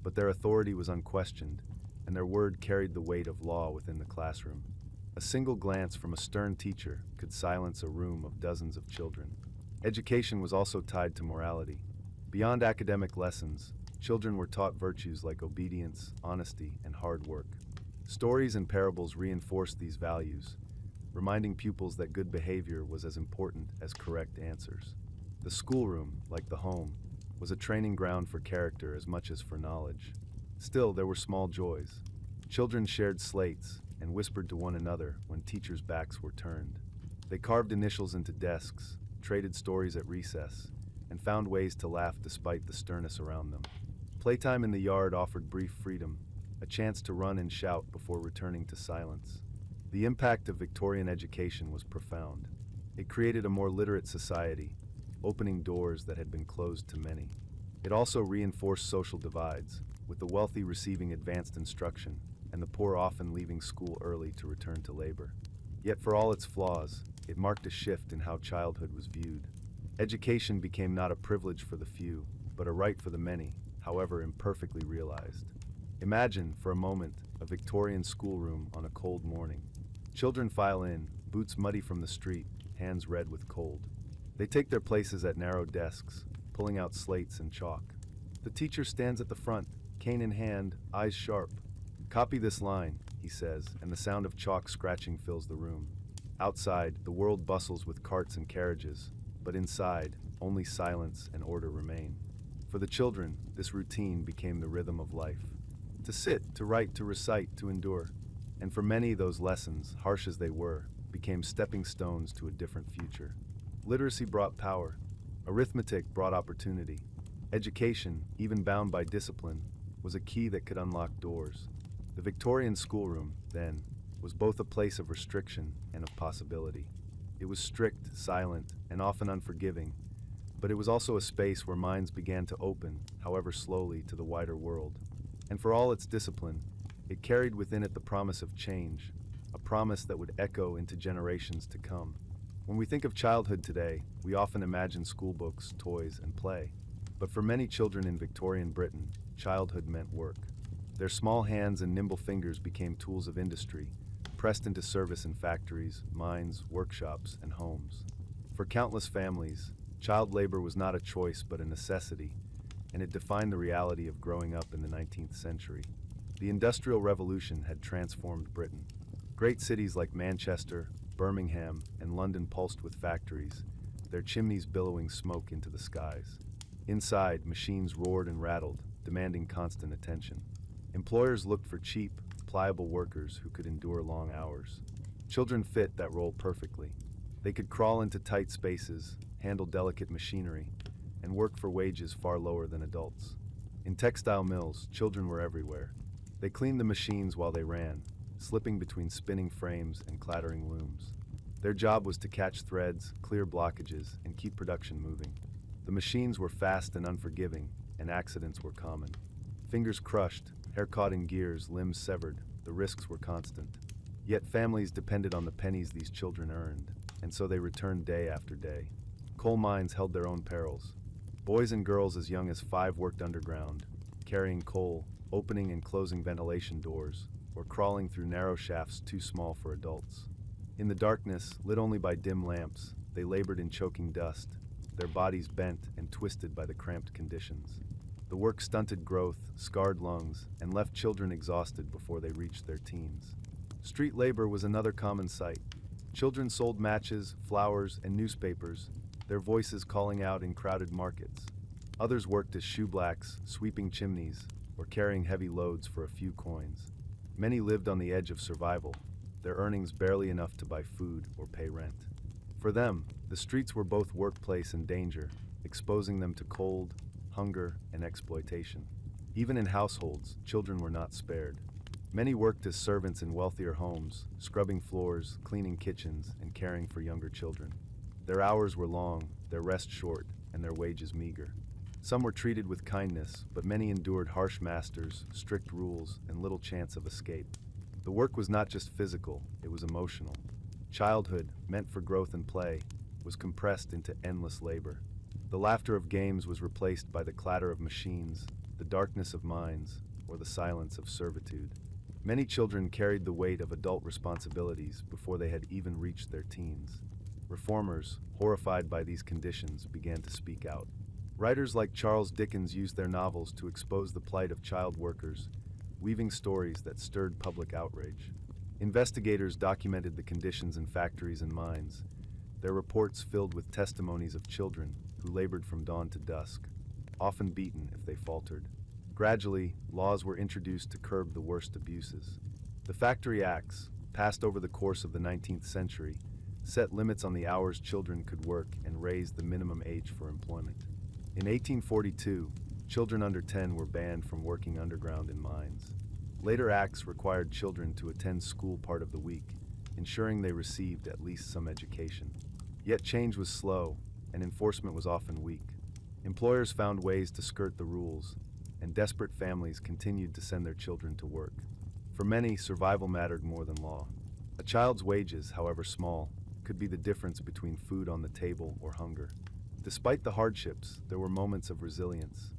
But their authority was unquestioned, and their word carried the weight of law within the classroom. A single glance from a stern teacher could silence a room of dozens of children. Education was also tied to morality. Beyond academic lessons, children were taught virtues like obedience, honesty, and hard work. Stories and parables reinforced these values, reminding pupils that good behavior was as important as correct answers. The schoolroom, like the home, was a training ground for character as much as for knowledge. Still, there were small joys. Children shared slates and whispered to one another when teachers' backs were turned. They carved initials into desks, traded stories at recess, and found ways to laugh despite the sternness around them. Playtime in the yard offered brief freedom, a chance to run and shout before returning to silence. The impact of Victorian education was profound. It created a more literate society, opening doors that had been closed to many. It also reinforced social divides, with the wealthy receiving advanced instruction and the poor often leaving school early to return to labor. Yet for all its flaws, it marked a shift in how childhood was viewed. Education became not a privilege for the few, but a right for the many, however imperfectly realized. Imagine, for a moment, a Victorian schoolroom on a cold morning. Children file in, boots muddy from the street, hands red with cold. They take their places at narrow desks, pulling out slates and chalk. The teacher stands at the front, cane in hand, eyes sharp. "Copy this line," he says, and the sound of chalk scratching fills the room. Outside, the world bustles with carts and carriages, but inside, only silence and order remain. For the children, this routine became the rhythm of life. To sit, to write, to recite, to endure. And for many, those lessons, harsh as they were, became stepping stones to a different future. Literacy brought power. Arithmetic brought opportunity. Education, even bound by discipline, was a key that could unlock doors. The Victorian schoolroom, then, was both a place of restriction and of possibility. It was strict, silent, and often unforgiving, but it was also a space where minds began to open, however slowly, to the wider world. And for all its discipline, it carried within it the promise of change, a promise that would echo into generations to come. When we think of childhood today, we often imagine schoolbooks, toys, and play. But for many children in Victorian Britain, childhood meant work. Their small hands and nimble fingers became tools of industry, pressed into service in factories, mines, workshops, and homes. For countless families, child labor was not a choice but a necessity, and it defined the reality of growing up in the 19th century. The Industrial Revolution had transformed Britain. Great cities like Manchester, Birmingham, and London pulsed with factories, their chimneys billowing smoke into the skies. Inside, machines roared and rattled, demanding constant attention. Employers looked for cheap, pliable workers who could endure long hours. Children fit that role perfectly. They could crawl into tight spaces, handle delicate machinery, and work for wages far lower than adults. In textile mills, children were everywhere. They cleaned the machines while they ran, slipping between spinning frames and clattering looms. Their job was to catch threads, clear blockages, and keep production moving. The machines were fast and unforgiving, and accidents were common. Fingers crushed, hair caught in gears, limbs severed, the risks were constant. Yet families depended on the pennies these children earned, and so they returned day after day. Coal mines held their own perils. Boys and girls as young as 5 worked underground, carrying coal, opening and closing ventilation doors, or crawling through narrow shafts too small for adults. In the darkness, lit only by dim lamps, they labored in choking dust, their bodies bent and twisted by the cramped conditions. The work stunted growth, scarred lungs, and left children exhausted before they reached their teens. Street labor was another common sight. Children sold matches, flowers, and newspapers, their voices calling out in crowded markets. Others worked as shoeblacks, sweeping chimneys, or carrying heavy loads for a few coins. Many lived on the edge of survival, their earnings barely enough to buy food or pay rent. For them, the streets were both workplace and danger, exposing them to cold, hunger, and exploitation. Even in households, children were not spared. Many worked as servants in wealthier homes, scrubbing floors, cleaning kitchens, and caring for younger children. Their hours were long, their rest short, and their wages meager. Some were treated with kindness, but many endured harsh masters, strict rules, and little chance of escape. The work was not just physical, it was emotional. Childhood, meant for growth and play, was compressed into endless labor. The laughter of games was replaced by the clatter of machines, the darkness of mines, or the silence of servitude. Many children carried the weight of adult responsibilities before they had even reached their teens. Reformers, horrified by these conditions, began to speak out. Writers like Charles Dickens used their novels to expose the plight of child workers, weaving stories that stirred public outrage. Investigators documented the conditions in factories and mines, their reports filled with testimonies of children who labored from dawn to dusk, often beaten if they faltered. Gradually, laws were introduced to curb the worst abuses. The Factory Acts, passed over the course of the 19th century, set limits on the hours children could work and raised the minimum age for employment. In 1842, children under 10 were banned from working underground in mines. Later acts required children to attend school part of the week, ensuring they received at least some education. Yet change was slow, and enforcement was often weak. Employers found ways to skirt the rules, and desperate families continued to send their children to work. For many, survival mattered more than law. A child's wages, however small, could be the difference between food on the table or hunger. Despite the hardships, there were moments of resilience.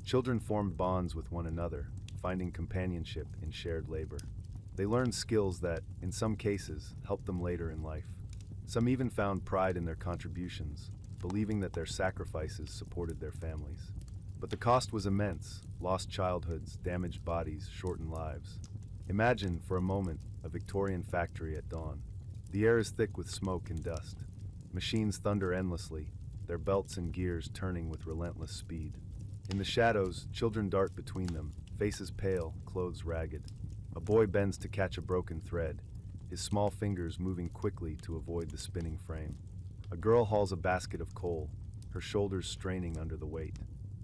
Children formed bonds with one another, finding companionship in shared labor. They learned skills that, in some cases, helped them later in life. Some even found pride in their contributions, believing that their sacrifices supported their families. But the cost was immense: lost childhoods, damaged bodies, shortened lives. Imagine, for a moment, a Victorian factory at dawn. The air is thick with smoke and dust. Machines thunder endlessly, their belts and gears turning with relentless speed. In the shadows, children dart between them, faces pale, clothes ragged. A boy bends to catch a broken thread, his small fingers moving quickly to avoid the spinning frame. A girl hauls a basket of coal, her shoulders straining under the weight.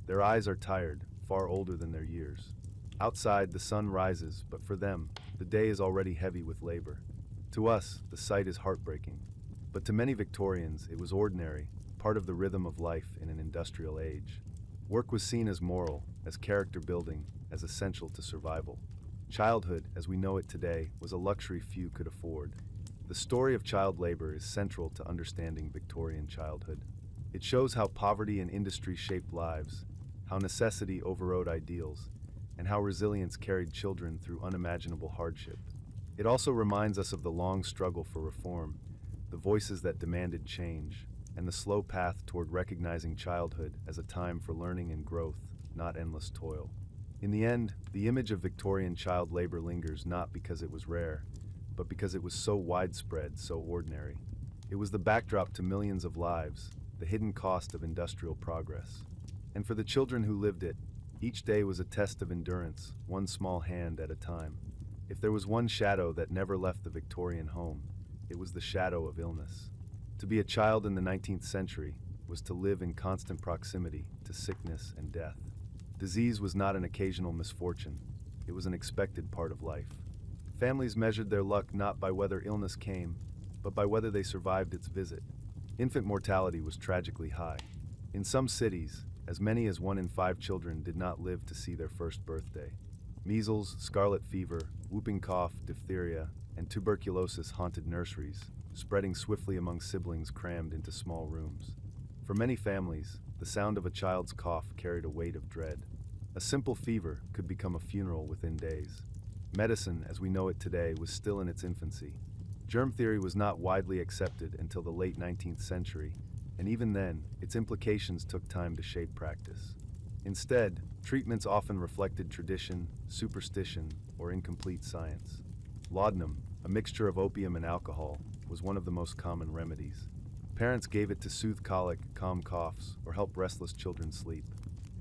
Their eyes are tired, far older than their years. Outside, the sun rises, but for them, the day is already heavy with labor. To us, the sight is heartbreaking. But to many Victorians, it was ordinary, part of the rhythm of life in an industrial age. Work was seen as moral, as character building, as essential to survival. Childhood, as we know it today, was a luxury few could afford. The story of child labor is central to understanding Victorian childhood. It shows how poverty and industry shaped lives, how necessity overrode ideals, and how resilience carried children through unimaginable hardship. It also reminds us of the long struggle for reform, the voices that demanded change, and the slow path toward recognizing childhood as a time for learning and growth, not endless toil. In the end, the image of Victorian child labor lingers not because it was rare, but because it was so widespread, so ordinary. It was the backdrop to millions of lives, the hidden cost of industrial progress. And for the children who lived it, each day was a test of endurance, one small hand at a time. If there was one shadow that never left the Victorian home, it was the shadow of illness. To be a child in the 19th century was to live in constant proximity to sickness and death. Disease was not an occasional misfortune, it was an expected part of life. Families measured their luck not by whether illness came, but by whether they survived its visit. Infant mortality was tragically high. In some cities, as many as 1 in 5 children did not live to see their first birthday. Measles, scarlet fever, whooping cough, diphtheria, and tuberculosis haunted nurseries, spreading swiftly among siblings crammed into small rooms. For many families, the sound of a child's cough carried a weight of dread. A simple fever could become a funeral within days. Medicine, as we know it today, was still in its infancy. Germ theory was not widely accepted until the late 19th century, and even then, its implications took time to shape practice. Instead, treatments often reflected tradition, superstition, or incomplete science. Laudanum, a mixture of opium and alcohol, was one of the most common remedies. Parents gave it to soothe colic, calm coughs, or help restless children sleep.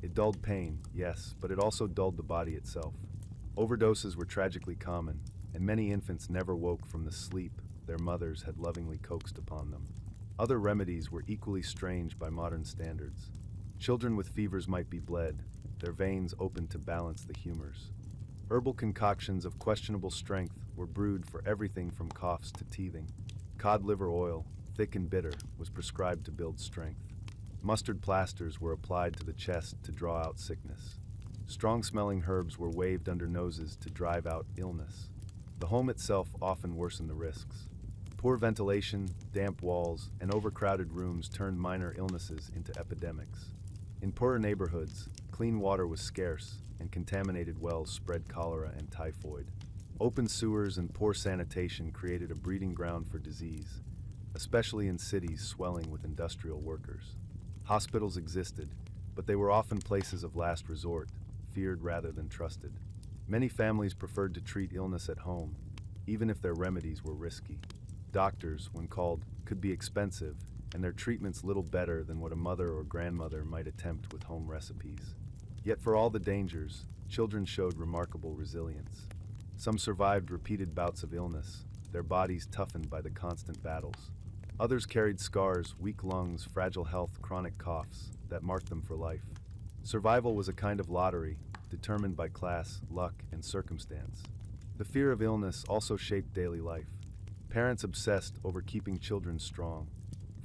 It dulled pain, yes, but it also dulled the body itself. Overdoses were tragically common, and many infants never woke from the sleep their mothers had lovingly coaxed upon them. Other remedies were equally strange by modern standards. Children with fevers might be bled, their veins opened to balance the humors. Herbal concoctions of questionable strength were brewed for everything from coughs to teething. Cod liver oil, thick and bitter, was prescribed to build strength. Mustard plasters were applied to the chest to draw out sickness. Strong-smelling herbs were waved under noses to drive out illness. The home itself often worsened the risks. Poor ventilation, damp walls, and overcrowded rooms turned minor illnesses into epidemics. In poorer neighborhoods, clean water was scarce, and contaminated wells spread cholera and typhoid. Open sewers and poor sanitation created a breeding ground for disease, especially in cities swelling with industrial workers. Hospitals existed, but they were often places of last resort, feared rather than trusted. Many families preferred to treat illness at home, even if their remedies were risky. Doctors, when called, could be expensive, and their treatments little better than what a mother or grandmother might attempt with home recipes. Yet for all the dangers, children showed remarkable resilience. Some survived repeated bouts of illness, their bodies toughened by the constant battles. Others carried scars, weak lungs, fragile health, chronic coughs that marked them for life. Survival was a kind of lottery, determined by class, luck, and circumstance. The fear of illness also shaped daily life. Parents obsessed over keeping children strong.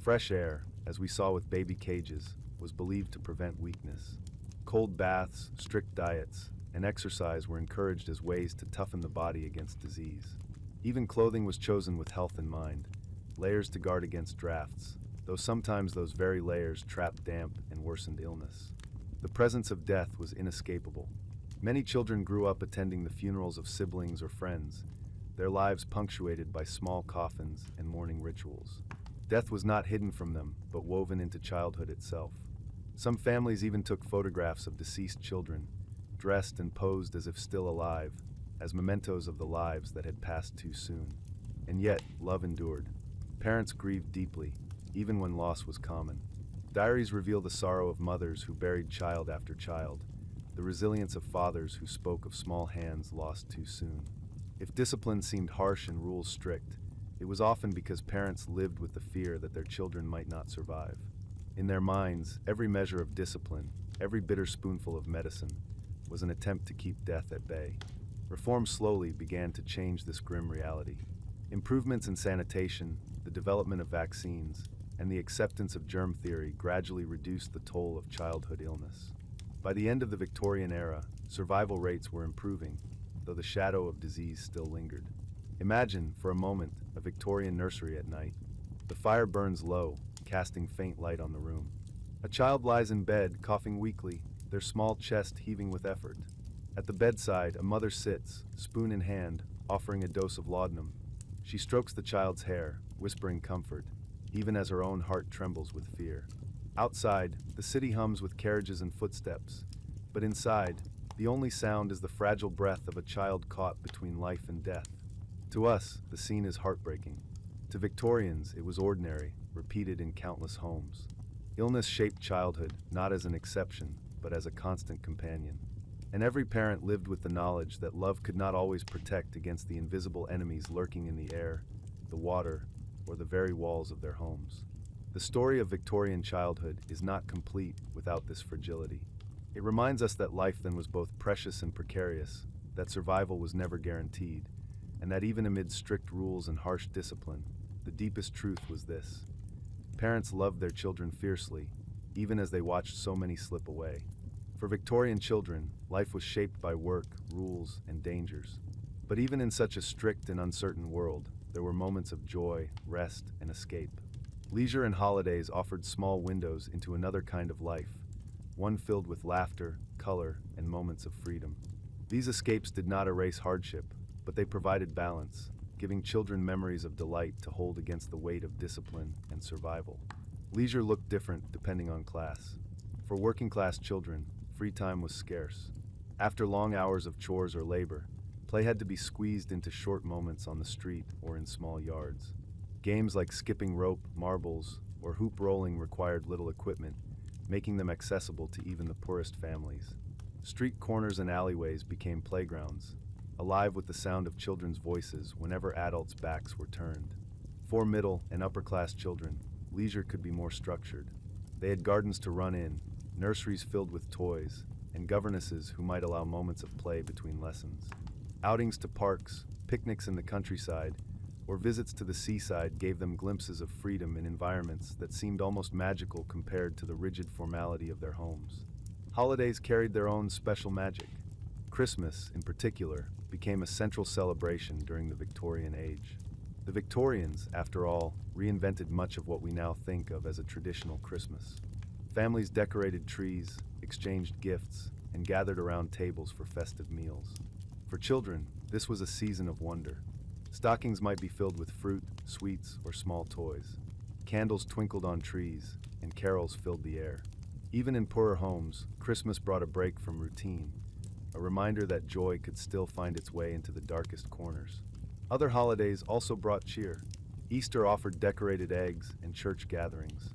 Fresh air, as we saw with baby cages, was believed to prevent weakness. Cold baths, strict diets, and exercise were encouraged as ways to toughen the body against disease. Even clothing was chosen with health in mind, layers to guard against drafts, though sometimes those very layers trapped damp and worsened illness. The presence of death was inescapable. Many children grew up attending the funerals of siblings or friends, their lives punctuated by small coffins and mourning rituals. Death was not hidden from them, but woven into childhood itself. Some families even took photographs of deceased children, dressed and posed as if still alive, as mementos of the lives that had passed too soon. And yet, love endured. Parents grieved deeply, even when loss was common. Diaries reveal the sorrow of mothers who buried child after child, the resilience of fathers who spoke of small hands lost too soon. If discipline seemed harsh and rules strict, it was often because parents lived with the fear that their children might not survive. In their minds, every measure of discipline, every bitter spoonful of medicine, was an attempt to keep death at bay. Reform slowly began to change this grim reality. Improvements in sanitation, the development of vaccines, and the acceptance of germ theory gradually reduced the toll of childhood illness. By the end of the Victorian era, survival rates were improving, though the shadow of disease still lingered. Imagine, for a moment, a Victorian nursery at night. The fire burns low, casting faint light on the room. A child lies in bed, coughing weakly, their small chest heaving with effort. At the bedside, a mother sits, spoon in hand, offering a dose of laudanum. She strokes the child's hair, whispering comfort, even as her own heart trembles with fear. Outside, the city hums with carriages and footsteps, but inside, the only sound is the fragile breath of a child caught between life and death. To us, the scene is heartbreaking. To Victorians, it was ordinary, repeated in countless homes. Illness shaped childhood, not as an exception, but as a constant companion. And every parent lived with the knowledge that love could not always protect against the invisible enemies lurking in the air, the water, or the very walls of their homes. The story of Victorian childhood is not complete without this fragility. It reminds us that life then was both precious and precarious, that survival was never guaranteed, and that even amid strict rules and harsh discipline, the deepest truth was this: parents loved their children fiercely, even as they watched so many slip away. For Victorian children, life was shaped by work, rules, and dangers. But even in such a strict and uncertain world, there were moments of joy, rest, and escape. Leisure and holidays offered small windows into another kind of life, one filled with laughter, color, and moments of freedom. These escapes did not erase hardship, but they provided balance, giving children memories of delight to hold against the weight of discipline and survival. Leisure looked different depending on class. For working-class children, free time was scarce. After long hours of chores or labor, play had to be squeezed into short moments on the street or in small yards. Games like skipping rope, marbles, or hoop rolling required little equipment, making them accessible to even the poorest families. Street corners and alleyways became playgrounds, alive with the sound of children's voices whenever adults' backs were turned. For middle and upper-class children, leisure could be more structured. They had gardens to run in, nurseries filled with toys, and governesses who might allow moments of play between lessons. Outings to parks, picnics in the countryside, or visits to the seaside gave them glimpses of freedom in environments that seemed almost magical compared to the rigid formality of their homes. Holidays carried their own special magic. Christmas, in particular, became a central celebration during the Victorian age. The Victorians, after all, reinvented much of what we now think of as a traditional Christmas. Families decorated trees, exchanged gifts, and gathered around tables for festive meals. For children, this was a season of wonder. Stockings might be filled with fruit, sweets, or small toys. Candles twinkled on trees, and carols filled the air. Even in poorer homes, Christmas brought a break from routine, a reminder that joy could still find its way into the darkest corners. Other holidays also brought cheer. Easter offered decorated eggs and church gatherings.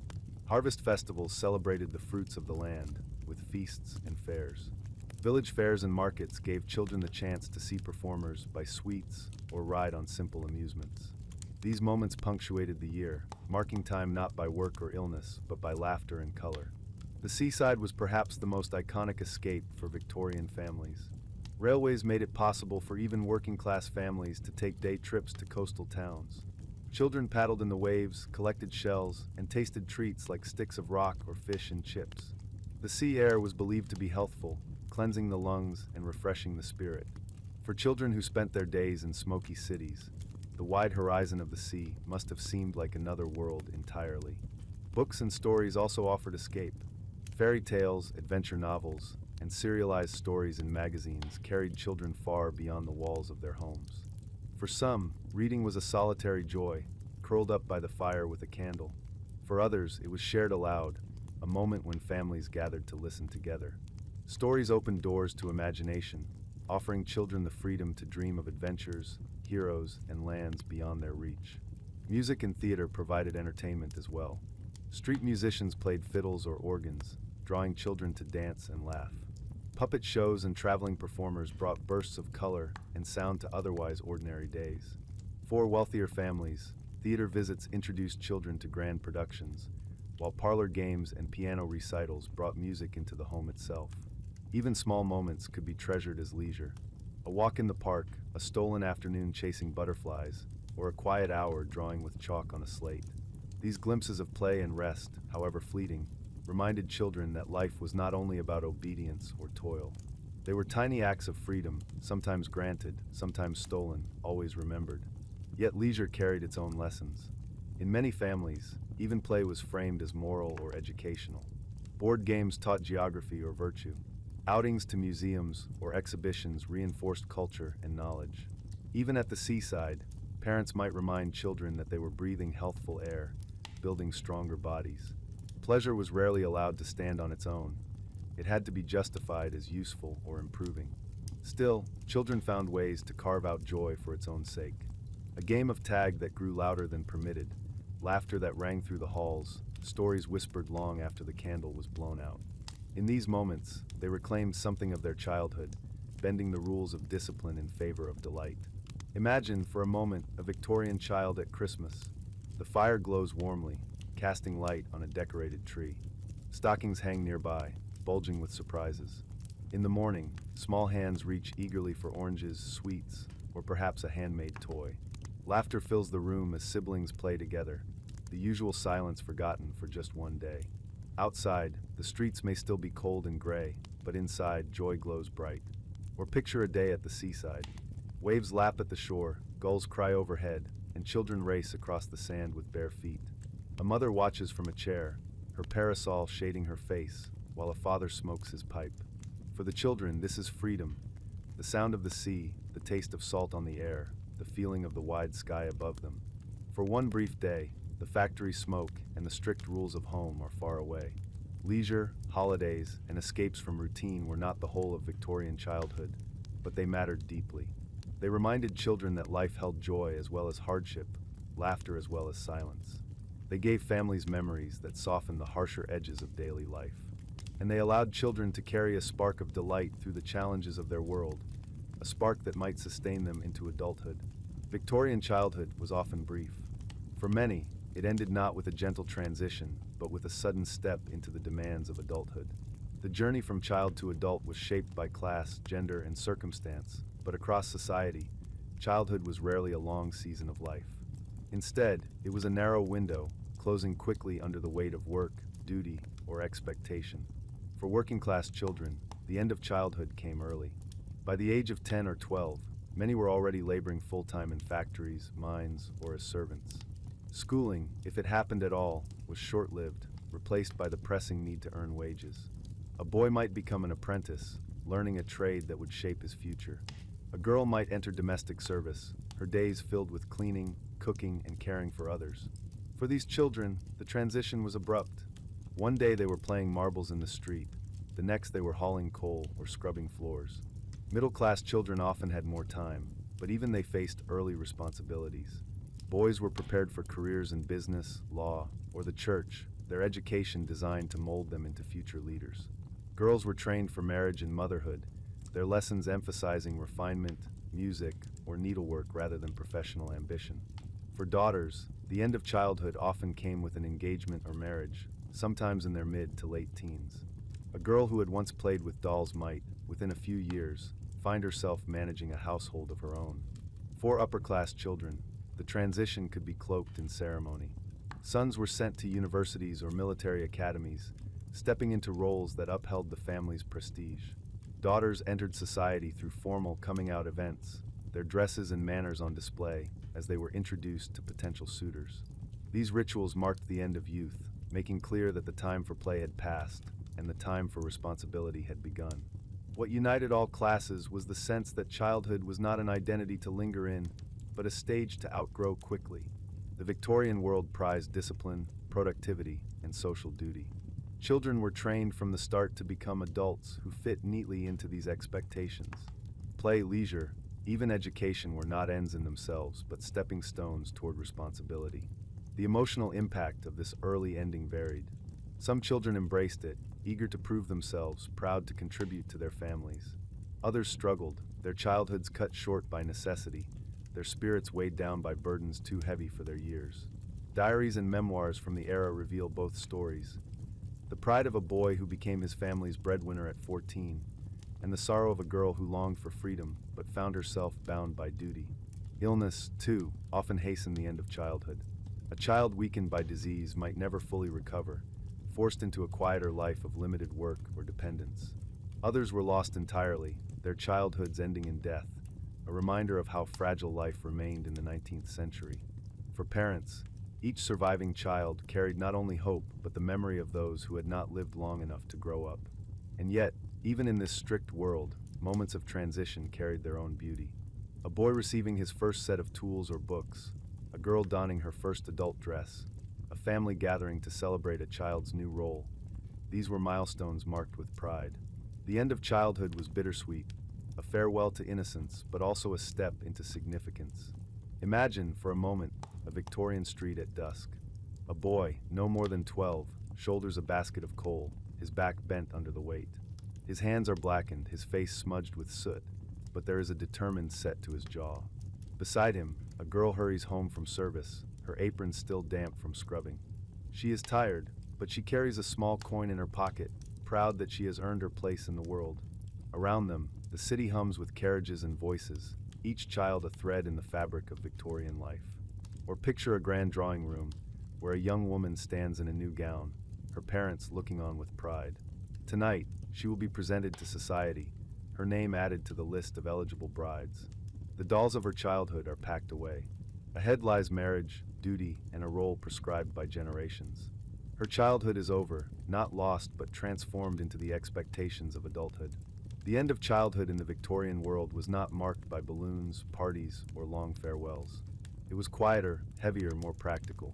Harvest festivals celebrated the fruits of the land, with feasts and fairs. Village fairs and markets gave children the chance to see performers, buy sweets, or ride on simple amusements. These moments punctuated the year, marking time not by work or illness, but by laughter and color. The seaside was perhaps the most iconic escape for Victorian families. Railways made it possible for even working-class families to take day trips to coastal towns. Children paddled in the waves, collected shells, and tasted treats like sticks of rock or fish and chips. The sea air was believed to be healthful, cleansing the lungs and refreshing the spirit. For children who spent their days in smoky cities, the wide horizon of the sea must have seemed like another world entirely. Books and stories also offered escape. Fairy tales, adventure novels, and serialized stories in magazines carried children far beyond the walls of their homes. For some, reading was a solitary joy, curled up by the fire with a candle. For others, it was shared aloud, a moment when families gathered to listen together. Stories opened doors to imagination, offering children the freedom to dream of adventures, heroes, and lands beyond their reach. Music and theater provided entertainment as well. Street musicians played fiddles or organs, drawing children to dance and laugh. Puppet shows and traveling performers brought bursts of color and sound to otherwise ordinary days. For wealthier families, theater visits introduced children to grand productions, while parlor games and piano recitals brought music into the home itself. Even small moments could be treasured as leisure. A walk in the park, a stolen afternoon chasing butterflies, or a quiet hour drawing with chalk on a slate. These glimpses of play and rest, however fleeting, reminded children that life was not only about obedience or toil. They were tiny acts of freedom, sometimes granted, sometimes stolen, always remembered. Yet leisure carried its own lessons. In many families, even play was framed as moral or educational. Board games taught geography or virtue. Outings to museums or exhibitions reinforced culture and knowledge. Even at the seaside, parents might remind children that they were breathing healthful air, building stronger bodies. Pleasure was rarely allowed to stand on its own. It had to be justified as useful or improving. Still, children found ways to carve out joy for its own sake. A game of tag that grew louder than permitted, laughter that rang through the halls, stories whispered long after the candle was blown out. In these moments, they reclaimed something of their childhood, bending the rules of discipline in favor of delight. Imagine, for a moment, a Victorian child at Christmas. The fire glows warmly, casting light on a decorated tree. Stockings hang nearby, bulging with surprises. In the morning, small hands reach eagerly for oranges, sweets, or perhaps a handmade toy. Laughter fills the room as siblings play together, the usual silence forgotten for just one day. Outside, the streets may still be cold and gray, but inside, joy glows bright. Or picture a day at the seaside. Waves lap at the shore, gulls cry overhead, and children race across the sand with bare feet. A mother watches from a chair, her parasol shading her face, while a father smokes his pipe. For the children, this is freedom. The sound of the sea, the taste of salt on the air, the feeling of the wide sky above them. For one brief day, the factory smoke and the strict rules of home are far away. Leisure, holidays, and escapes from routine were not the whole of Victorian childhood, but they mattered deeply. They reminded children that life held joy as well as hardship, laughter as well as silence. They gave families memories that softened the harsher edges of daily life. And they allowed children to carry a spark of delight through the challenges of their world, a spark that might sustain them into adulthood. Victorian childhood was often brief. For many, it ended not with a gentle transition, but with a sudden step into the demands of adulthood. The journey from child to adult was shaped by class, gender, and circumstance, but across society, childhood was rarely a long season of life. Instead, it was a narrow window, closing quickly under the weight of work, duty, or expectation. For working-class children, the end of childhood came early. By the age of 10 or 12, many were already laboring full-time in factories, mines, or as servants. Schooling, if it happened at all, was short-lived, replaced by the pressing need to earn wages. A boy might become an apprentice, learning a trade that would shape his future. A girl might enter domestic service, her days filled with cleaning, cooking, and caring for others. For these children, the transition was abrupt. One day they were playing marbles in the street, the next they were hauling coal or scrubbing floors. Middle-class children often had more time, but even they faced early responsibilities. Boys were prepared for careers in business, law, or the church, their education designed to mold them into future leaders. Girls were trained for marriage and motherhood, their lessons emphasizing refinement, music, or needlework rather than professional ambition. For daughters, the end of childhood often came with an engagement or marriage, sometimes in their mid to late teens. A girl who had once played with dolls might, within a few years, find herself managing a household of her own. For upper-class children, the transition could be cloaked in ceremony. Sons were sent to universities or military academies, stepping into roles that upheld the family's prestige. Daughters entered society through formal coming-out events, their dresses and manners on display as they were introduced to potential suitors. These rituals marked the end of youth, making clear that the time for play had passed and the time for responsibility had begun. What united all classes was the sense that childhood was not an identity to linger in, but a stage to outgrow quickly. The Victorian world prized discipline, productivity, and social duty. Children were trained from the start to become adults who fit neatly into these expectations. Play, leisure, even education were not ends in themselves, but stepping stones toward responsibility. The emotional impact of this early ending varied. Some children embraced it, eager to prove themselves, proud to contribute to their families. Others struggled, their childhoods cut short by necessity, their spirits weighed down by burdens too heavy for their years. Diaries and memoirs from the era reveal both stories. The pride of a boy who became his family's breadwinner at 14, and the sorrow of a girl who longed for freedom but found herself bound by duty. Illness, too, often hastened the end of childhood. A child weakened by disease might never fully recover, forced into a quieter life of limited work or dependence. Others were lost entirely, their childhoods ending in death, a reminder of how fragile life remained in the 19th century. For parents, each surviving child carried not only hope but the memory of those who had not lived long enough to grow up. And yet, even in this strict world, moments of transition carried their own beauty. A boy receiving his first set of tools or books, a girl donning her first adult dress, a family gathering to celebrate a child's new role. These were milestones marked with pride. The end of childhood was bittersweet, a farewell to innocence, but also a step into significance. Imagine, for a moment, a Victorian street at dusk. A boy, no more than 12, shoulders a basket of coal, his back bent under the weight. His hands are blackened, his face smudged with soot, but there is a determined set to his jaw. Beside him, a girl hurries home from service, her apron still damp from scrubbing. She is tired, but she carries a small coin in her pocket, proud that she has earned her place in the world. Around them, the city hums with carriages and voices, each child a thread in the fabric of Victorian life. Or picture a grand drawing room, where a young woman stands in a new gown, her parents looking on with pride. Tonight, she will be presented to society, her name added to the list of eligible brides. The dolls of her childhood are packed away. Ahead lies marriage, duty, and a role prescribed by generations. Her childhood is over, not lost but transformed into the expectations of adulthood. The end of childhood in the Victorian world was not marked by balloons, parties, or long farewells. It was quieter, heavier, more practical.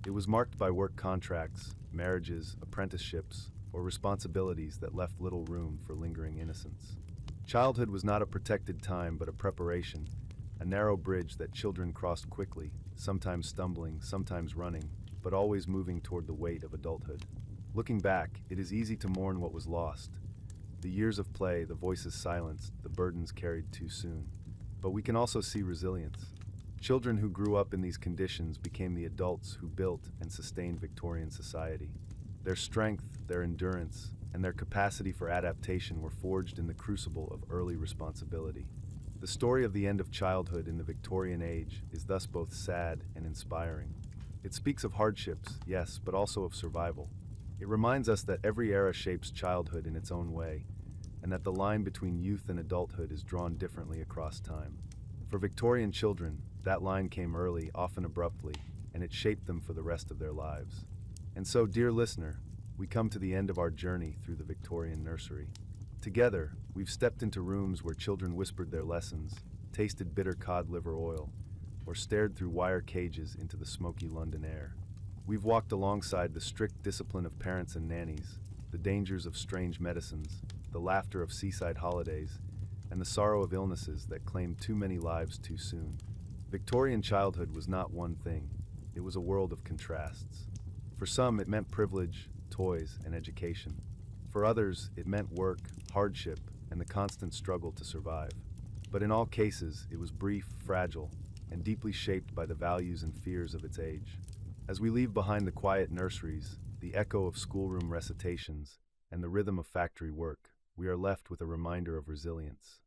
It was marked by work contracts, marriages, apprenticeships, or responsibilities that left little room for lingering innocence. Childhood was not a protected time but a preparation, a narrow bridge that children crossed quickly, sometimes stumbling, sometimes running, but always moving toward the weight of adulthood. Looking back, it is easy to mourn what was lost. The years of play, the voices silenced, the burdens carried too soon. But we can also see resilience. Children who grew up in these conditions became the adults who built and sustained Victorian society. Their strength, their endurance, and their capacity for adaptation were forged in the crucible of early responsibility. The story of the end of childhood in the Victorian age is thus both sad and inspiring. It speaks of hardships, yes, but also of survival. It reminds us that every era shapes childhood in its own way, and that the line between youth and adulthood is drawn differently across time. For Victorian children, that line came early, often abruptly, and it shaped them for the rest of their lives. And so, dear listener, we come to the end of our journey through the Victorian nursery. Together, we've stepped into rooms where children whispered their lessons, tasted bitter cod liver oil, or stared through wire cages into the smoky London air. We've walked alongside the strict discipline of parents and nannies, the dangers of strange medicines, the laughter of seaside holidays, and the sorrow of illnesses that claimed too many lives too soon. Victorian childhood was not one thing, it was a world of contrasts. For some, it meant privilege, toys, and education. For others, it meant work, hardship, and the constant struggle to survive. But in all cases, it was brief, fragile, and deeply shaped by the values and fears of its age. As we leave behind the quiet nurseries, the echo of schoolroom recitations, and the rhythm of factory work, we are left with a reminder of resilience.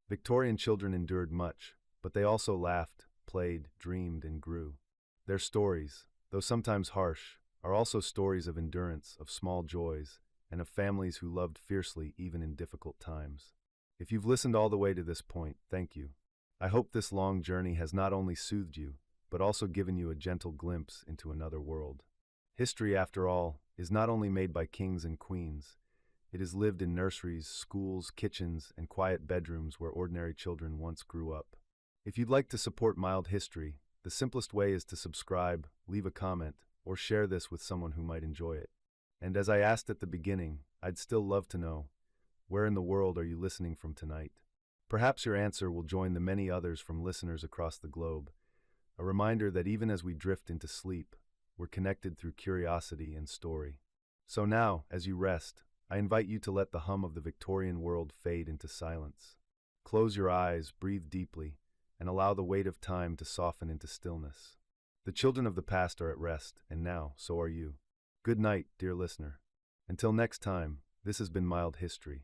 Victorian children endured much, but they also laughed, played, dreamed, and grew. Their stories, though sometimes harsh, are also stories of endurance, of small joys, and of families who loved fiercely even in difficult times. If you've listened all the way to this point, thank you. I hope this long journey has not only soothed you, but also given you a gentle glimpse into another world. History, after all, is not only made by kings and queens. It is lived in nurseries, schools, kitchens, and quiet bedrooms where ordinary children once grew up. If you'd like to support Mild History, the simplest way is to subscribe, leave a comment, or share this with someone who might enjoy it. And as I asked at the beginning, I'd still love to know, where in the world are you listening from tonight? Perhaps your answer will join the many others from listeners across the globe, a reminder that even as we drift into sleep, we're connected through curiosity and story. So now, as you rest, I invite you to let the hum of the Victorian world fade into silence. Close your eyes, breathe deeply, and allow the weight of time to soften into stillness. The children of the past are at rest, and now, so are you. Good night, dear listener. Until next time, this has been Mild History.